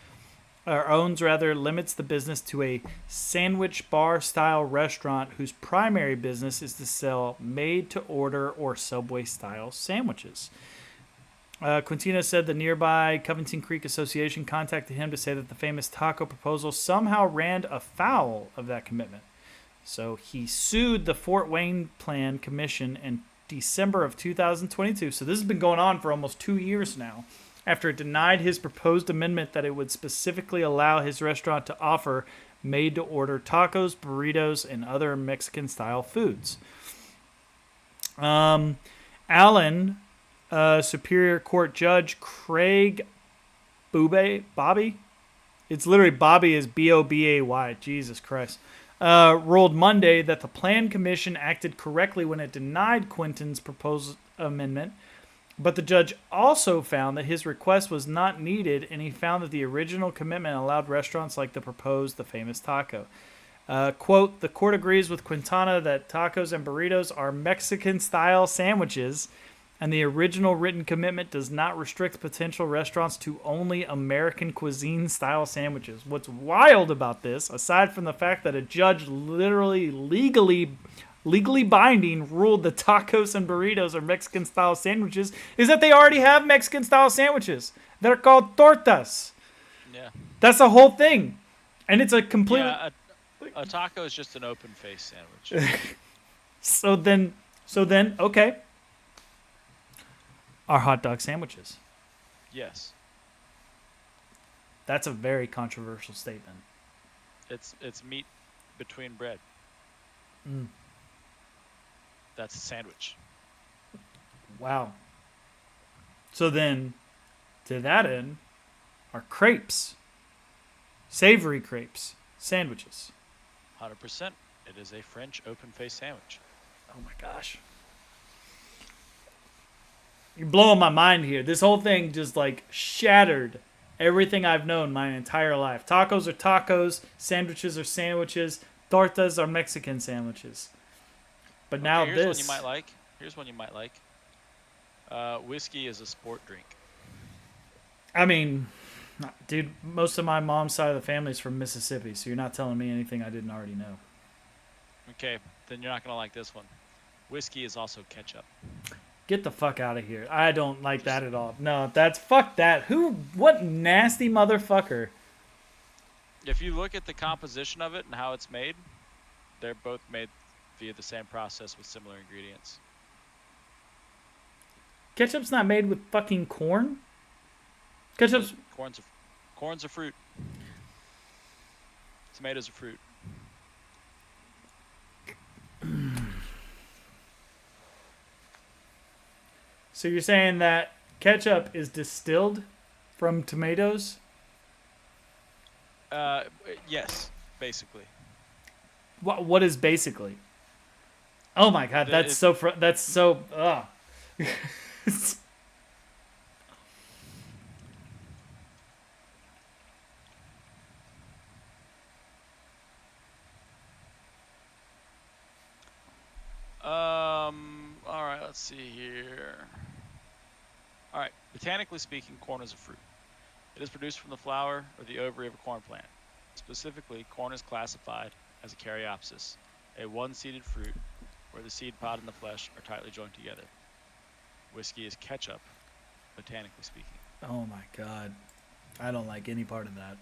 limits the business to a sandwich bar style restaurant whose primary business is to sell made to order or Subway style sandwiches. Quintino said the nearby Covington Creek Association contacted him to say that the Famous Taco proposal somehow ran afoul of that commitment. So he sued the Fort Wayne Plan Commission in December of 2022. So this has been going on for almost 2 years now, after it denied his proposed amendment that it would specifically allow his restaurant to offer made-to-order tacos, burritos, and other Mexican-style foods. Allen, Superior Court Judge Craig Bobby? It's literally Bobby is Bobay. Jesus Christ. Ruled Monday that the Plan Commission acted correctly when it denied Quinton's proposed amendment, but the judge also found that his request was not needed, and he found that the original commitment allowed restaurants like The Famous Taco. Quote, the court agrees with Quintana that tacos and burritos are Mexican-style sandwiches, and the original written commitment does not restrict potential restaurants to only American cuisine-style sandwiches. What's wild about this, aside from the fact that a judge literally legally binding ruled that tacos and burritos are Mexican-style sandwiches, is that they already have Mexican-style sandwiches. They're called tortas. Yeah. That's the whole thing. And it's a complete... Yeah, a taco is just an open-faced sandwich. So then, okay. Are hot dog sandwiches? Yes. That's a very controversial statement. It's meat between bread. Mm. That's a sandwich. Wow. So then, to that end, are crepes, savory crepes, sandwiches. 100%. It is a French open-faced sandwich. Oh my gosh. You're blowing my mind here. This whole thing just like shattered everything I've known my entire life. Tacos are tacos, sandwiches are sandwiches, tortas are Mexican sandwiches. But now here's this. Here's one you might like. Whiskey is a sport drink. I mean, dude, most of my mom's side of the family is from Mississippi, so you're not telling me anything I didn't already know. Okay, then you're not going to like this one. Whiskey is also ketchup. Get the fuck out of here. I don't like that at all. No, fuck that. What nasty motherfucker. If you look at the composition of it and how it's made, they're both made via the same process with similar ingredients. Ketchup's not made with fucking corn? Corn's a fruit. Tomatoes are fruit. So you're saying that ketchup is distilled from tomatoes? Yes, basically. What is basically? Oh my god, The, that's it, so that's so All right. Let's see here. All right. Botanically speaking, corn is a fruit. It is produced from the flower or the ovary of a corn plant. Specifically, corn is classified as a caryopsis, a one-seeded fruit where the seed pod and the flesh are tightly joined together. Whiskey is ketchup, botanically speaking. oh my god. I don't like any part of that.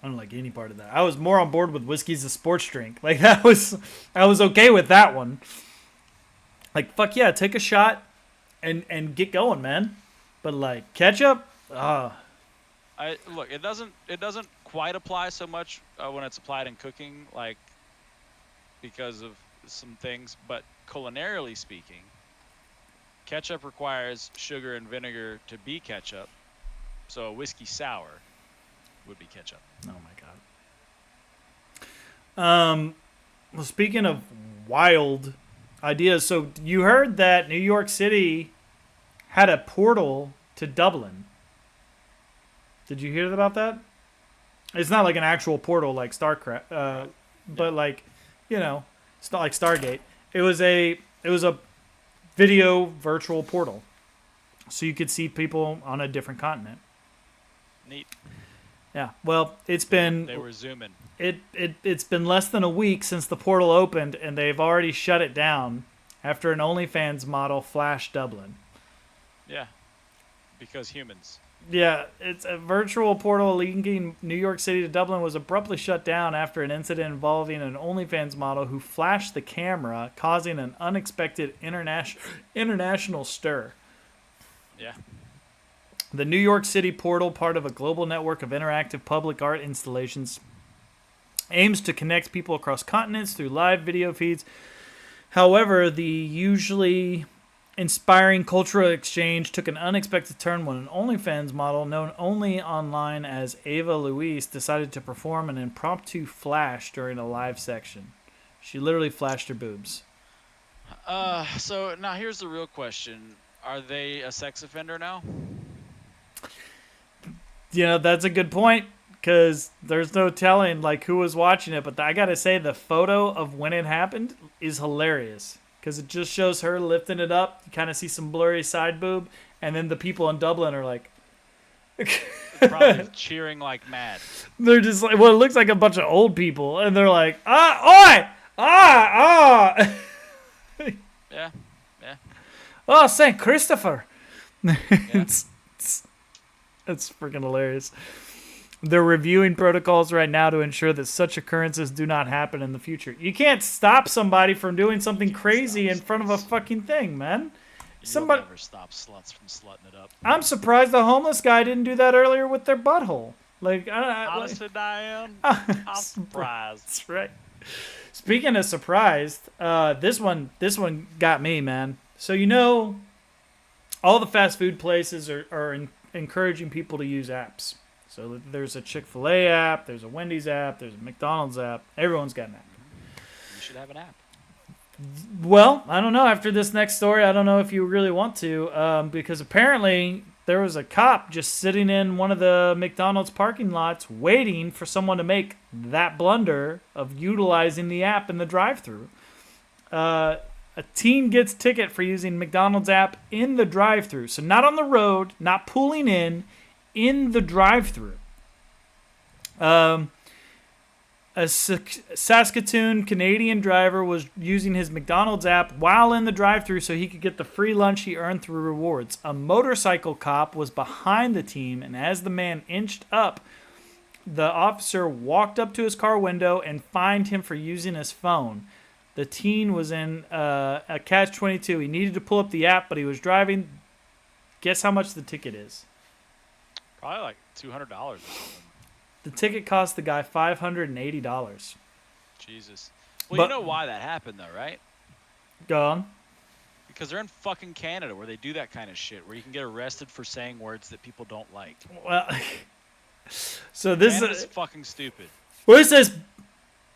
I don't like any part of that. I was more on board with whiskey's a sports drink. Like I was okay with that one. Like fuck yeah, take a shot and get going, man. But like ketchup, I look. It doesn't quite apply so much when it's applied in cooking, like because of some things. But culinarily speaking, ketchup requires sugar and vinegar to be ketchup. So a whiskey sour would be ketchup. oh my god. Well, speaking of wild ideas, so you heard that New York City had a portal to Dublin. Did you hear about that? It's not like an actual portal like StarCraft, Right. Yeah. but like, you know, it's not like Stargate. It was a video virtual portal, so you could see people on a different continent. Neat. Yeah. Well, They were zooming. it's been less than a week since the portal opened, and they've already shut it down after an OnlyFans model flashed Dublin. Yeah. Because humans. Yeah, it's a virtual portal linking New York City to Dublin was abruptly shut down after an incident involving an OnlyFans model who flashed the camera, causing an unexpected international stir. Yeah. The New York City portal, part of a global network of interactive public art installations, aims to connect people across continents through live video feeds. However, the usually inspiring cultural exchange took an unexpected turn when an OnlyFans model, known only online as Ava Louise, decided to perform an impromptu flash during a live section. She literally flashed her boobs. So now here's the real question: are they a sex offender now? You know, that's a good point because there's no telling like who was watching it. But I gotta say, the photo of when it happened is hilarious because it just shows her lifting it up. You kind of see some blurry side boob, and then the people in Dublin are like, Probably cheering like mad. they're just like, well, it looks like a bunch of old people, and they're like, oi, ah. Yeah. Yeah. Oh, St. Christopher. Yeah. It's freaking hilarious. They're reviewing protocols right now to ensure that such occurrences do not happen in the future. You can't stop somebody from doing something crazy in front of a fucking thing, man. You'll never stop sluts from slutting it up. I'm surprised the homeless guy didn't do that earlier with their butthole. Like, Honestly, Diane, I'm surprised. That's right. Speaking of surprised, this one got me, man. So you know, all the fast food places are encouraging people to use apps. So there's a Chick-fil-A app, there's a Wendy's app, there's a McDonald's app. Everyone's got an app. You should have an app. Well, I don't know. After this next story, I don't know if you really want to, because apparently there was a cop just sitting in one of the McDonald's parking lots waiting for someone to make that blunder of utilizing the app in the drive-thru. A teen gets ticket for using McDonald's app in the drive-thru. So not on the road, not pulling in the drive-thru. A Saskatoon Canadian driver was using his McDonald's app while in the drive-thru so he could get the free lunch he earned through rewards. A motorcycle cop was behind the team, and as the man inched up, the officer walked up to his car window and fined him for using his phone. The teen was in a catch-22. He needed to pull up the app, but he was driving. Guess how much the ticket is? Probably like $200 or something. The ticket cost the guy $580. Jesus. Well, But- you know why that happened, though, right? Go on. Because they're in fucking Canada, where they do that kind of shit, where you can get arrested for saying words that people don't like. Well, So this Canada's fucking stupid. well, it says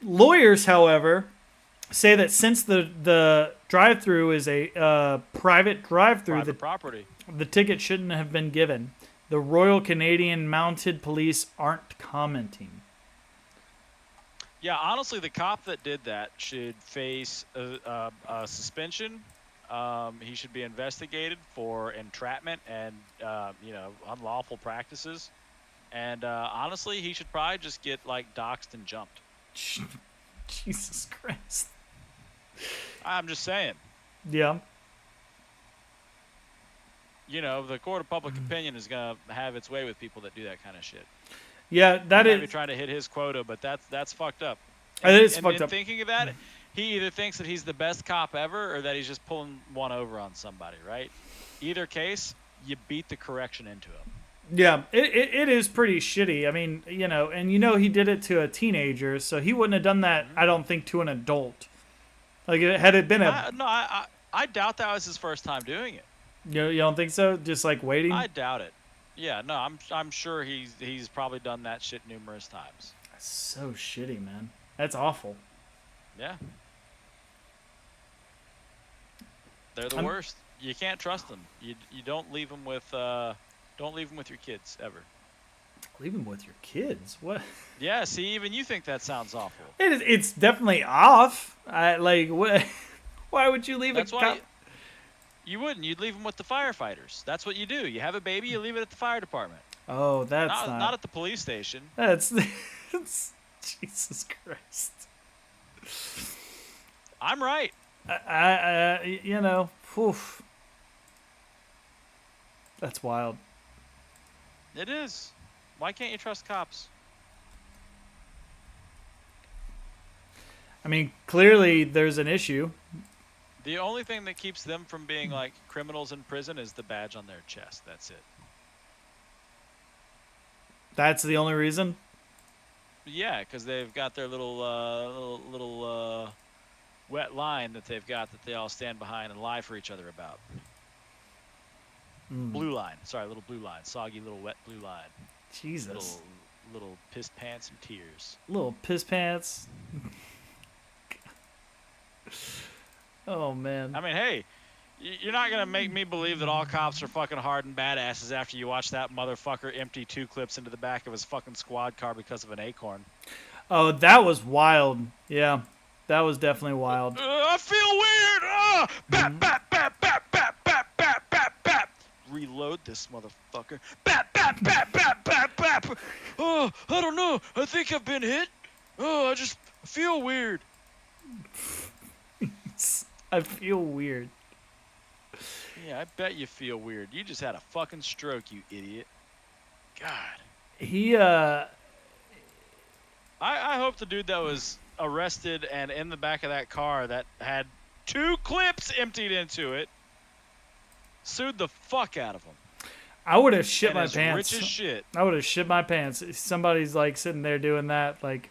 lawyers, however, say that since the drive-through is a private drive-through, Private property. the ticket shouldn't have been given. The Royal Canadian Mounted Police aren't commenting. Yeah, honestly, the cop that did that should face a suspension. He should be investigated for entrapment and unlawful practices. And honestly, he should probably just get like doxxed and jumped. Jesus Christ. I'm just saying. Yeah. You know, the court of public opinion is gonna have its way with people that do that kind of shit. Yeah, that Maybe is. trying to hit his quota, but that's fucked up. It is And fucked in up. thinking of that, he either thinks that he's the best cop ever, or that he's just pulling one over on somebody. Right? Either case, you beat the correction into him. Yeah, it is pretty shitty. I mean, and he did it to a teenager, so he wouldn't have done that, I don't think, to an adult. Like, had it been I doubt that was his first time doing it. You don't think so? Just like waiting? I doubt it. Yeah, no, I'm sure he's probably done that shit numerous times. That's so shitty, man. That's awful. Yeah. They're the worst. You can't trust them. You don't leave them with your kids ever. Leave them with your kids? What? Yeah, see, even you think that sounds awful. It's definitely off. What? Why would you leave That's a why cop? you wouldn't. You'd leave them with the firefighters. That's what you do. You have a baby, you leave it at the fire department. Oh, that's not at the police station. That's Jesus Christ. I'm right. Oof. That's wild. It is. Why can't you trust cops? I mean, clearly there's an issue. The only thing that keeps them from being like criminals in prison is the badge on their chest. That's it. That's the only reason? Yeah, because they've got their little wet line that they've got that they all stand behind and lie for each other about. Blue line. Sorry, little blue line. Soggy little wet blue line. Jesus. Little piss pants and tears. Little piss pants. Oh, man. I mean, hey, you're not going to make me believe that all cops are fucking hard and badasses after you watch that motherfucker empty 2 clips into the back of his fucking squad car because of an acorn. Oh, that was wild. Yeah, that was definitely wild. I feel weird. Bap, bap, bap, bap, bap, bap, bap, bap, bap. Reload this motherfucker. Bap, bap, bap, bap, bap, bap. Oh, I don't know. I think I've been hit. Oh, I just feel weird. I feel weird. Yeah, I bet you feel weird. You just had a fucking stroke, you idiot. God. I hope the dude that was arrested and in the back of that car that had 2 clips emptied into it sued the fuck out of him. I would have shit and my is pants. Rich as shit. I would have shit my pants. If somebody's like sitting there doing that, like,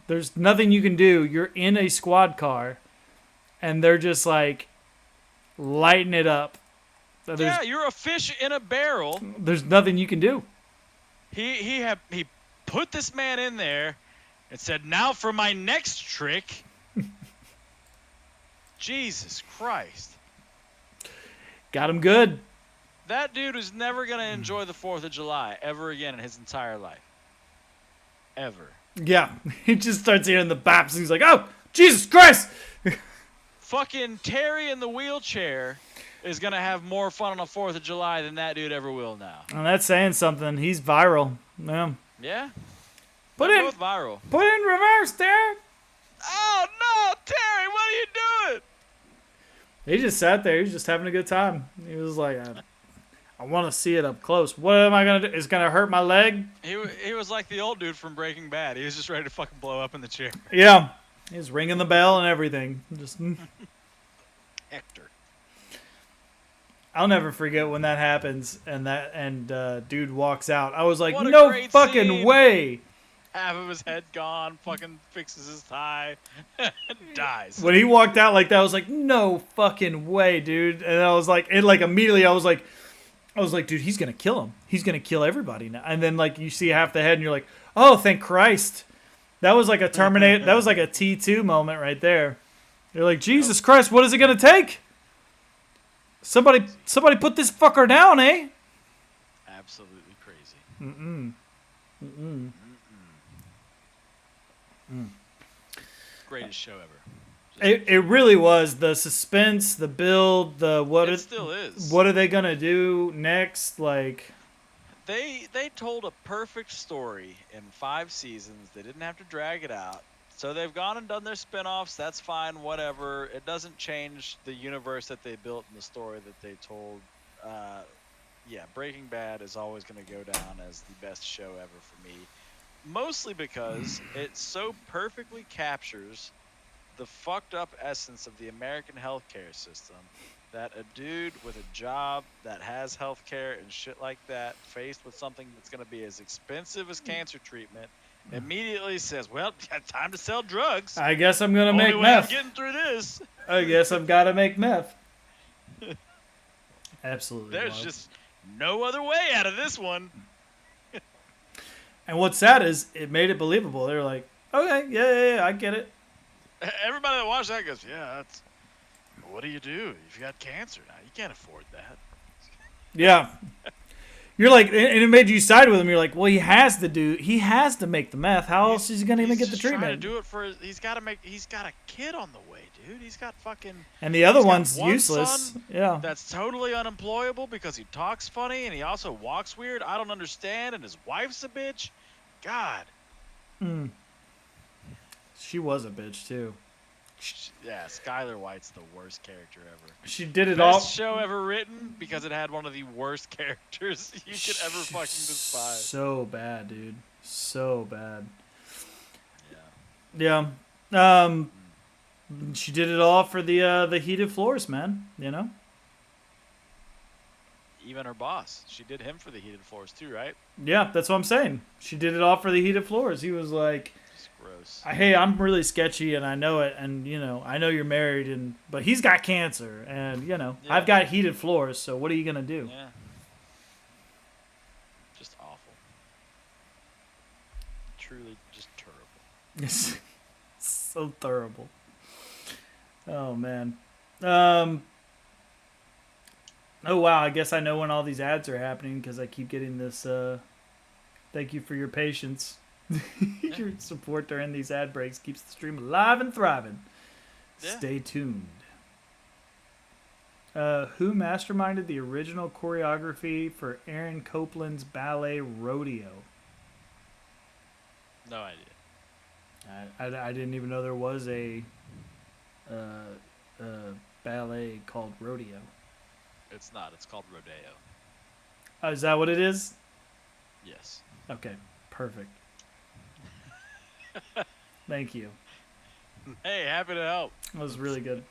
there's nothing you can do. You're in a squad car, and they're just like lighting it up. Yeah, you're a fish in a barrel. There's nothing you can do. He put this man in there and said, "Now for my next trick." Jesus Christ. Got him good. That dude is never going to enjoy the 4th of July ever again in his entire life. Ever. Yeah, he just starts hearing the baps, and he's like, "Oh, Jesus Christ!" Fucking Terry in the wheelchair is going to have more fun on the 4th of July than that dude ever will now. And that's saying something. He's viral. Yeah. Yeah? Put They're in both viral. Put in reverse, Terry. Oh, no, Terry, what are you doing? He just sat there. He was just having a good time. He was like, I want to see it up close. What am I going to do? It's going to hurt my leg? He was like the old dude from Breaking Bad. He was just ready to fucking blow up in the chair. Yeah. He's ringing the bell and everything. Just Hector. I'll never forget when that happens and dude walks out. I was like, What a no great fucking scene." way. Half of his head gone, fucking fixes his tie, and dies. When he walked out like that, I was like, no fucking way, dude. And I was like, immediately I was like, I was like, dude, he's gonna kill him. He's gonna kill everybody now. And then like you see half the head, and you're like, oh, thank Christ. That was like a Terminator. That was like a T2 moment right there. You're like, Jesus Christ, what is it gonna take? Somebody put this fucker down, eh? Absolutely crazy. Greatest show ever. It really was. The suspense, the build, It still is. what are they gonna do next? Like, They told a perfect story in 5 seasons. They didn't have to drag it out. So they've gone and done their spin-offs. That's fine, whatever. It doesn't change the universe that they built and the story that they told. Yeah, Breaking Bad is always going to go down as the best show ever for me. Mostly because it so perfectly captures the fucked up essence of the American healthcare system, that a dude with a job that has healthcare and shit like that, faced with something that's going to be as expensive as cancer treatment, immediately says, well, time to sell drugs. I guess I'm gonna Only make way meth. I'm getting through this. I guess I've got to make meth. Absolutely. There's wild. just no other way out of this one. And what's sad is it made it believable. They're like, okay, yeah, I get it. Everybody that watched that goes, yeah, that's. What do you do if you got cancer now? You can't afford that. Yeah. You're like, and it made you side with him. You're like, well, he has to make the meth. How else is he gonna even get the He's trying to treatment? do it for. He's got a kid on the way, dude. He's got fucking. And the other he's got one's one useless. son Yeah. That's totally unemployable because he talks funny and he also walks weird. I don't understand, and his wife's a bitch. God. She was a bitch too. Yeah, Skylar White's the worst character ever. She did it all. Best show ever written because it had one of the worst characters you could ever fucking despise. So bad, dude. So bad. Yeah. Yeah. She did it all for the heated floors, man. You know. Even her boss, she did him for the heated floors too, right? Yeah, that's what I'm saying. She did it all for the heated floors. He was like, It's gross. hey, I'm really sketchy and I know it, and I know you're married, but he's got cancer, and Yeah. I've got heated floors, so what are you gonna do? Yeah. Just awful. Truly just terrible. It's so terrible. Oh man. Oh wow, I guess I know when all these ads are happening because I keep getting this thank you for your patience. Your support during these ad breaks keeps the stream alive and thriving. Yeah. Stay tuned. Who masterminded the original choreography for Aaron Copland's ballet Rodeo? No idea. I didn't even know there was a ballet called Rodeo. It's not. It's called Rodeo. Is that what it is? Yes. Okay, perfect. Thank you. Hey, happy to help. That was really good.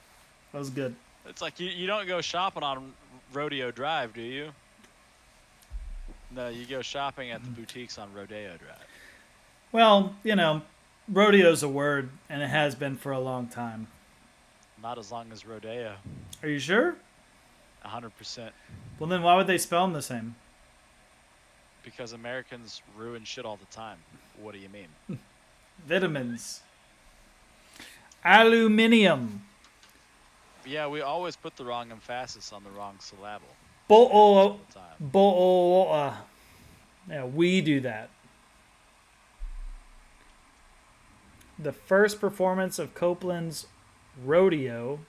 That was good. It's like you don't go shopping on Rodeo Drive, do you? No, you go shopping at the boutiques on Rodeo Drive. Well, rodeo's a word, and it has been for a long time. Not as long as Rodeo. Are you sure? 100%. Well, then why would they spell them the same? Because Americans ruin shit all the time. What do you mean? Vitamins. Aluminium. Yeah, we always put the wrong emphasis on the wrong syllable. Bo. the time. Bo. Yeah, we do that. The first performance of Copland's Rodeo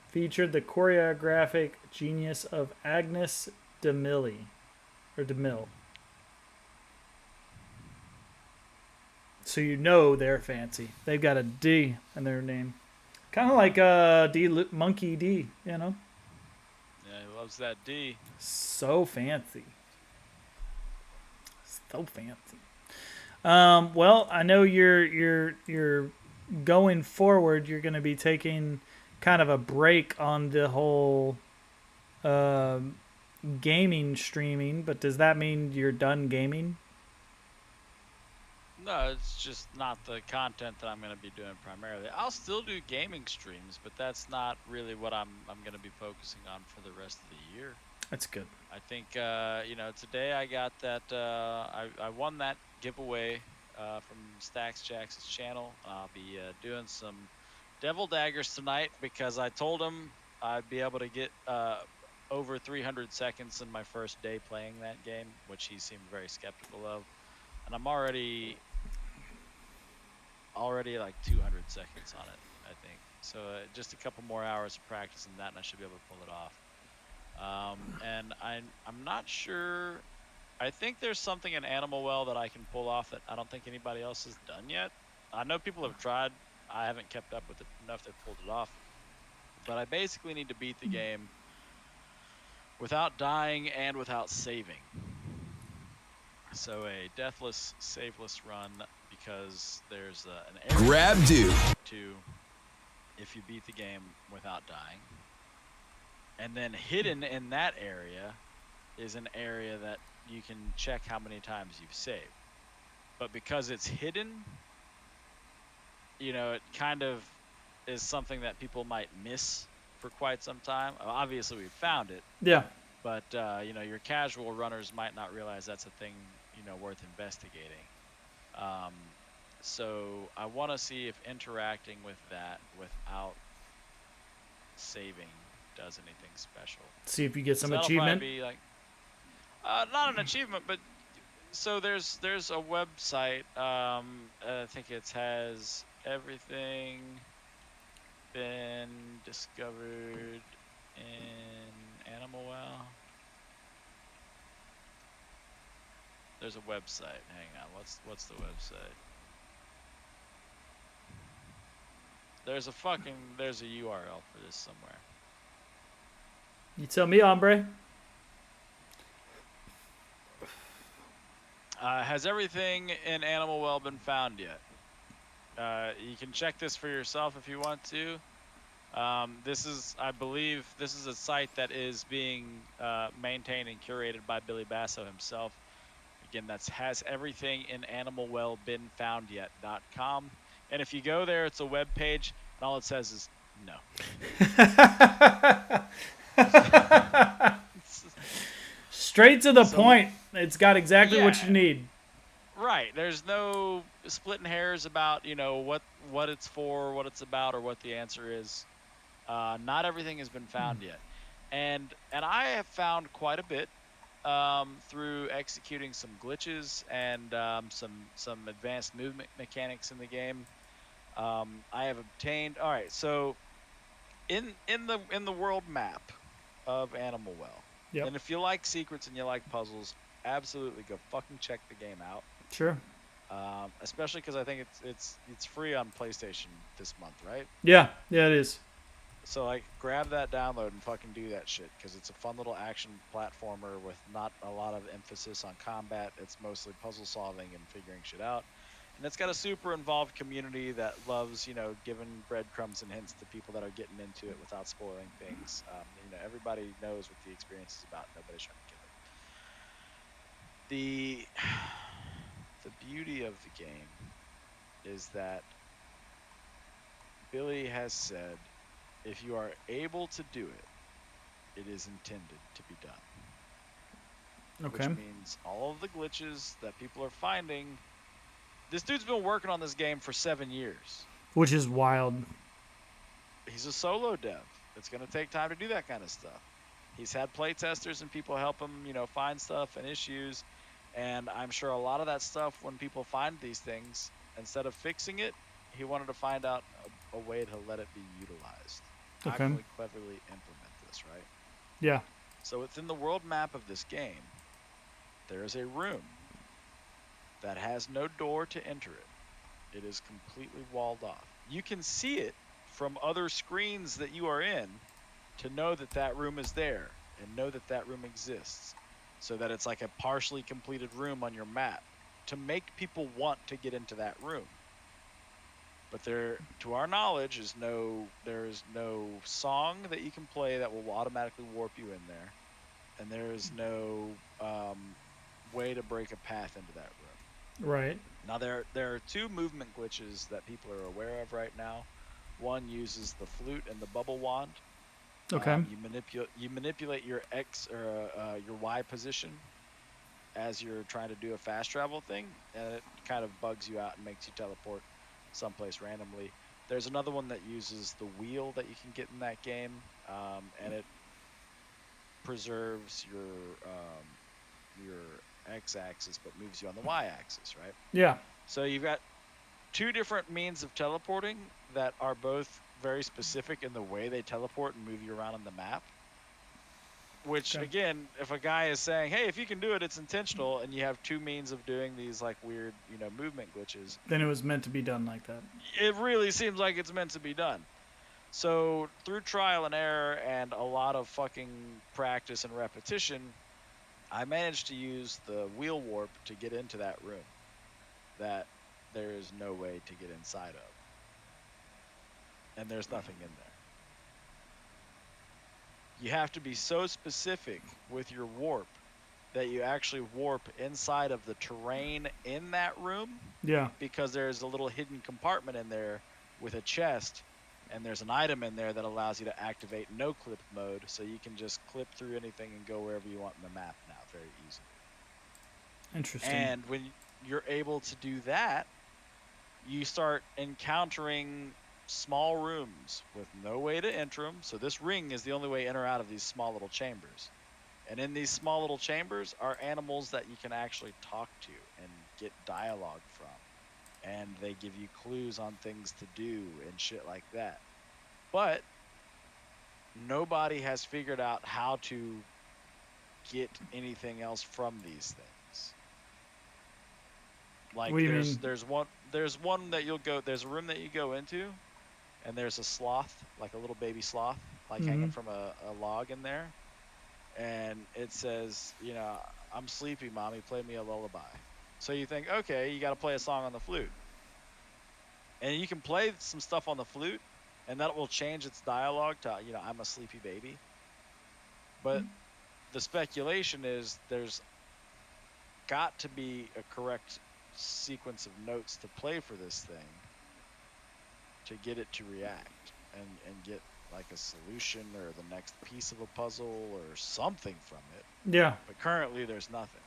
featured the choreographic genius of Agnes DeMille. So they're fancy. They've got a D in their name. Kind of like Monkey D, Yeah, he loves that D. So fancy. So fancy. Well, I know you're going forward. You're going to be taking kind of a break on the whole gaming streaming, but does that mean you're done gaming? No, it's just not the content that I'm going to be doing primarily. I'll still do gaming streams, but that's not really what I'm going to be focusing on for the rest of the year. That's good. I think today I got that. I won that giveaway from Stacks Jax's channel. I'll be doing some Devil Daggers tonight because I told him I'd be able to get over 300 seconds in my first day playing that game, which he seemed very skeptical of. And I'm already like 200 seconds on it, I think. So just a couple more hours of practicing that, and I should be able to pull it off. And I'm not sure. I think there's something in Animal Well that I can pull off that I don't think anybody else has done yet. I know people have tried. I haven't kept up with it enough to pulled it off. But I basically need to beat the game without dying and without saving. So a deathless, saveless run because there's an area Grab dude to if you beat the game without dying. And then hidden in that area is an area that you can check how many times you've saved. But because it's hidden, it kind of is something that people might miss for quite some time. Obviously, we found it, Yeah. but your casual runners might not realize that's a thing worth investigating. So I want to see if interacting with that without saving does anything special. See if you get some So that'll achievement. probably be like, not an achievement, but so there's a website. I think it has everything been discovered in Animal Well. There's a website. Hang on, what's the website? There's a URL for this somewhere. You tell me, hombre. Has everything in Animal Well been found yet? You can check this for yourself if you want to. I believe this is a site that is being maintained and curated by Billy Basso himself. Again, that's has everything in animalwellbeenfoundyet.com. And if you go there, it's a web page, and all it says is no. Straight to the point. It's got exactly what Yeah. you need. Right. There's no splitting hairs about, what it's for, what it's about, or what the answer is. Not everything has been found yet. And I have found quite a bit through executing some glitches and some advanced movement mechanics in the game. I have obtained. All right, so in the world map of Animal Well, Yep. and if you like secrets and you like puzzles, absolutely go fucking check the game out. Sure. Especially because I think it's free on PlayStation this month, right? Yeah. Yeah, it is. So grab that download and fucking do that shit because it's a fun little action platformer with not a lot of emphasis on combat. It's mostly puzzle solving and figuring shit out, and it's got a super involved community that loves giving breadcrumbs and hints to people that are getting into it without spoiling things. Everybody knows what the experience is about. Nobody's trying to kill it. The beauty of the game is that Billy has said, if you are able to do it, it is intended to be done. Okay. Which means all of the glitches that people are finding. This dude's been working on this game for 7 years. Which is wild. He's a solo dev. It's going to take time to do that kind of stuff. He's had playtesters and people help him, find stuff and issues. And I'm sure a lot of that stuff, when people find these things, instead of fixing it, he wanted to find out a way to let it be utilized. Okay. Actually cleverly implement this, right? Yeah. So within the world map of this game, there is a room that has no door to enter it. It is completely walled off. You can see it from other screens that you are in to know that that room is there and know that that room exists, so that it's like a partially completed room on your map to make people want to get into that room. But there, to our knowledge, there is no song that you can play that will automatically warp you in there, and there is no way to break a path into that room. Right. Now there are two movement glitches that people are aware of right now. One uses the flute and the bubble wand. Okay. You manipulate your X or your Y position as you're trying to do a fast travel thing, and it kind of bugs you out and makes you teleport someplace randomly. There's another one that uses the wheel that you can get in that game, and it preserves your X-axis but moves you on the Y-axis, right? Yeah. So you've got two different means of teleporting that are both very specific in the way they teleport and move you around on the map. Which Okay. again, if a guy is saying, "Hey, if you can do it, it's intentional," and you have two means of doing these like weird, movement glitches, Then it was meant to be done like that. it really seems like it's meant to be done. So through trial and error and a lot of fucking practice and repetition, I managed to use the wheel warp to get into that room that there is no way to get inside of, and there's nothing in there. You have to be so specific with your warp that you actually warp inside of the terrain in that room, Yeah. because there's a little hidden compartment in there with a chest, and there's an item in there that allows you to activate no clip mode, so you can just clip through anything and go wherever you want in the map now very easily. Interesting. And when you're able to do that, you start encountering small rooms with no way to enter them. So this ring is the only way in or out of these small little chambers. And in these small little chambers are animals that you can actually talk to and get dialogue from. And they give you clues on things to do and shit like that. But nobody has figured out how to get anything else from these things. Like What do you mean? there's one that there's a room that you go into, and there's a sloth, like a little baby sloth, like hanging from a log in there. And it says, "I'm sleepy, mommy, play me a lullaby." So you think, okay, you got to play a song on the flute. And you can play some stuff on the flute, and that will change its dialogue to, "I'm a sleepy baby." But the speculation is there's got to be a correct sequence of notes to play for this thing to get it to react and get like a solution or the next piece of a puzzle or something from it. Yeah. But currently there's nothing.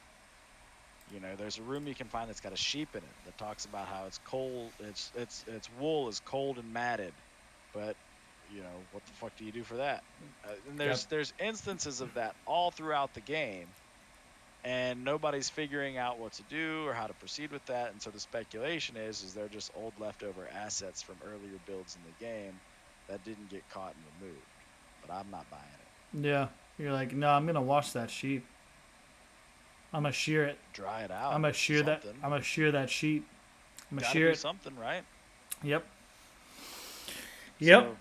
There's a room you can find that's got a sheep in it that talks about how it's cold, its wool is cold and matted, but what the fuck do you do for that? And there's instances of that all throughout the game, and nobody's figuring out what to do or how to proceed with that. And so the speculation is they're just old leftover assets from earlier builds in the game that didn't get caught and removed. But I'm not buying it. Yeah. You're like, no, I'm gonna wash that sheep. I'm gonna shear it. Dry it out. I'm gonna shear that. something. I'm gonna shear that sheep. I'm gonna Gotta shear do it. something, right? Yep. Yep. So,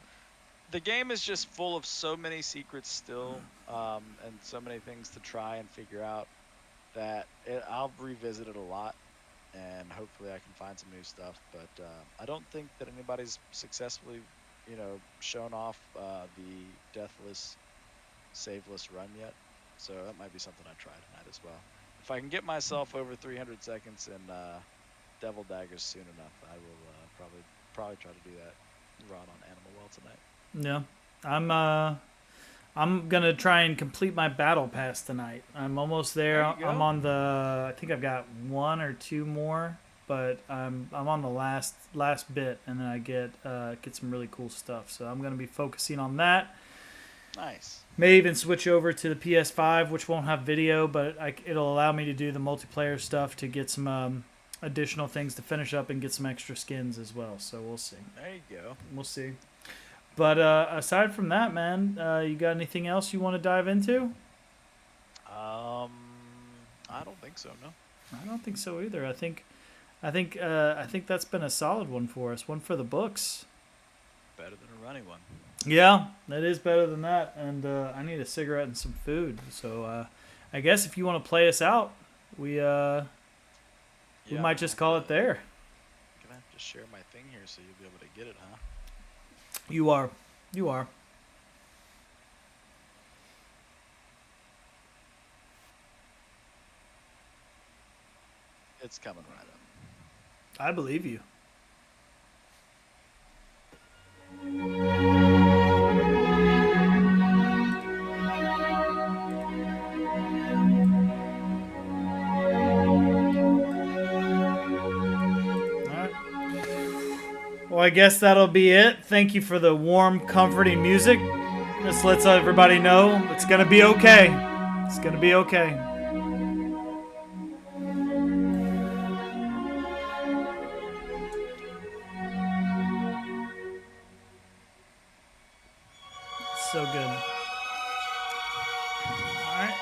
the game is just full of so many secrets still, and so many things to try and figure out that I'll revisit it a lot, and hopefully I can find some new stuff. But I don't think that anybody's successfully, shown off the deathless, saveless run yet. So that might be something I try tonight as well. If I can get myself over 300 seconds in Devil Daggers soon enough, I will probably try to do that run on Animal Well tonight. Yeah. I'm gonna try and complete my battle pass tonight. I'm almost there. There you go. I'm on the. I think I've got one or two more, but I'm on the last bit, and then I get some really cool stuff. So I'm gonna be focusing on that. Nice. May even switch over to the PS5, which won't have video, but it'll allow me to do the multiplayer stuff to get some additional things to finish up and get some extra skins as well. So we'll see. There you go. We'll see. But aside from that, man, you got anything else you want to dive into? I don't think so. No. I don't think so either. I think that's been a solid one for us. One for the books. Better than a runny one. Yeah, that is better than that. And I need a cigarette and some food. So I guess if you want to play us out, we might just call it there. I'm gonna have to share my thing here so you'll be able to get it, huh? You are. It's coming right up. I believe you. I guess that'll be it. Thank you for the warm, comforting music. This lets everybody know it's gonna be okay. It's gonna be okay. So good. Alright.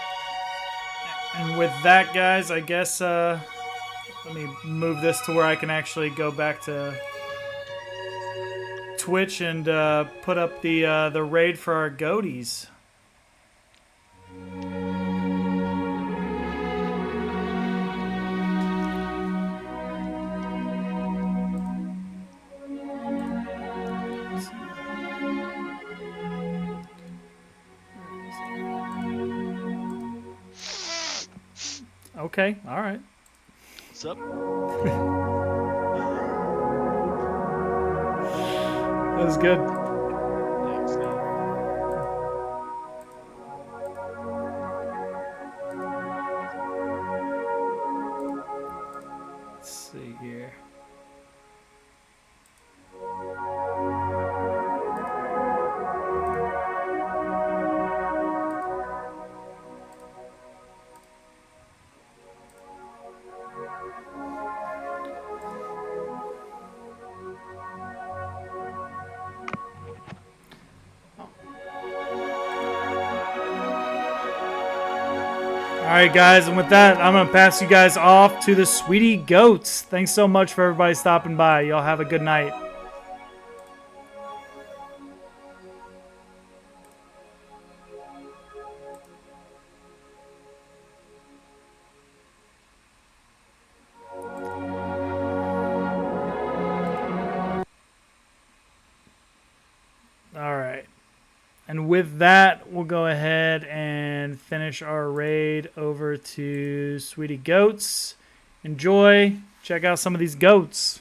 And with that, guys, I guess, let me move this to where I can actually go back to Twitch and put up the raid for our goaties. Okay, all right. What's up? That was good. Thanks, man. Let's see here. All right, guys, and with that, I'm going to pass you guys off to the Sweetie Goats. Thanks so much for everybody stopping by. Y'all have a good night. All right. And with that, we'll go ahead and finish our raid over to Sweetie Goats. Enjoy. Check out some of these goats.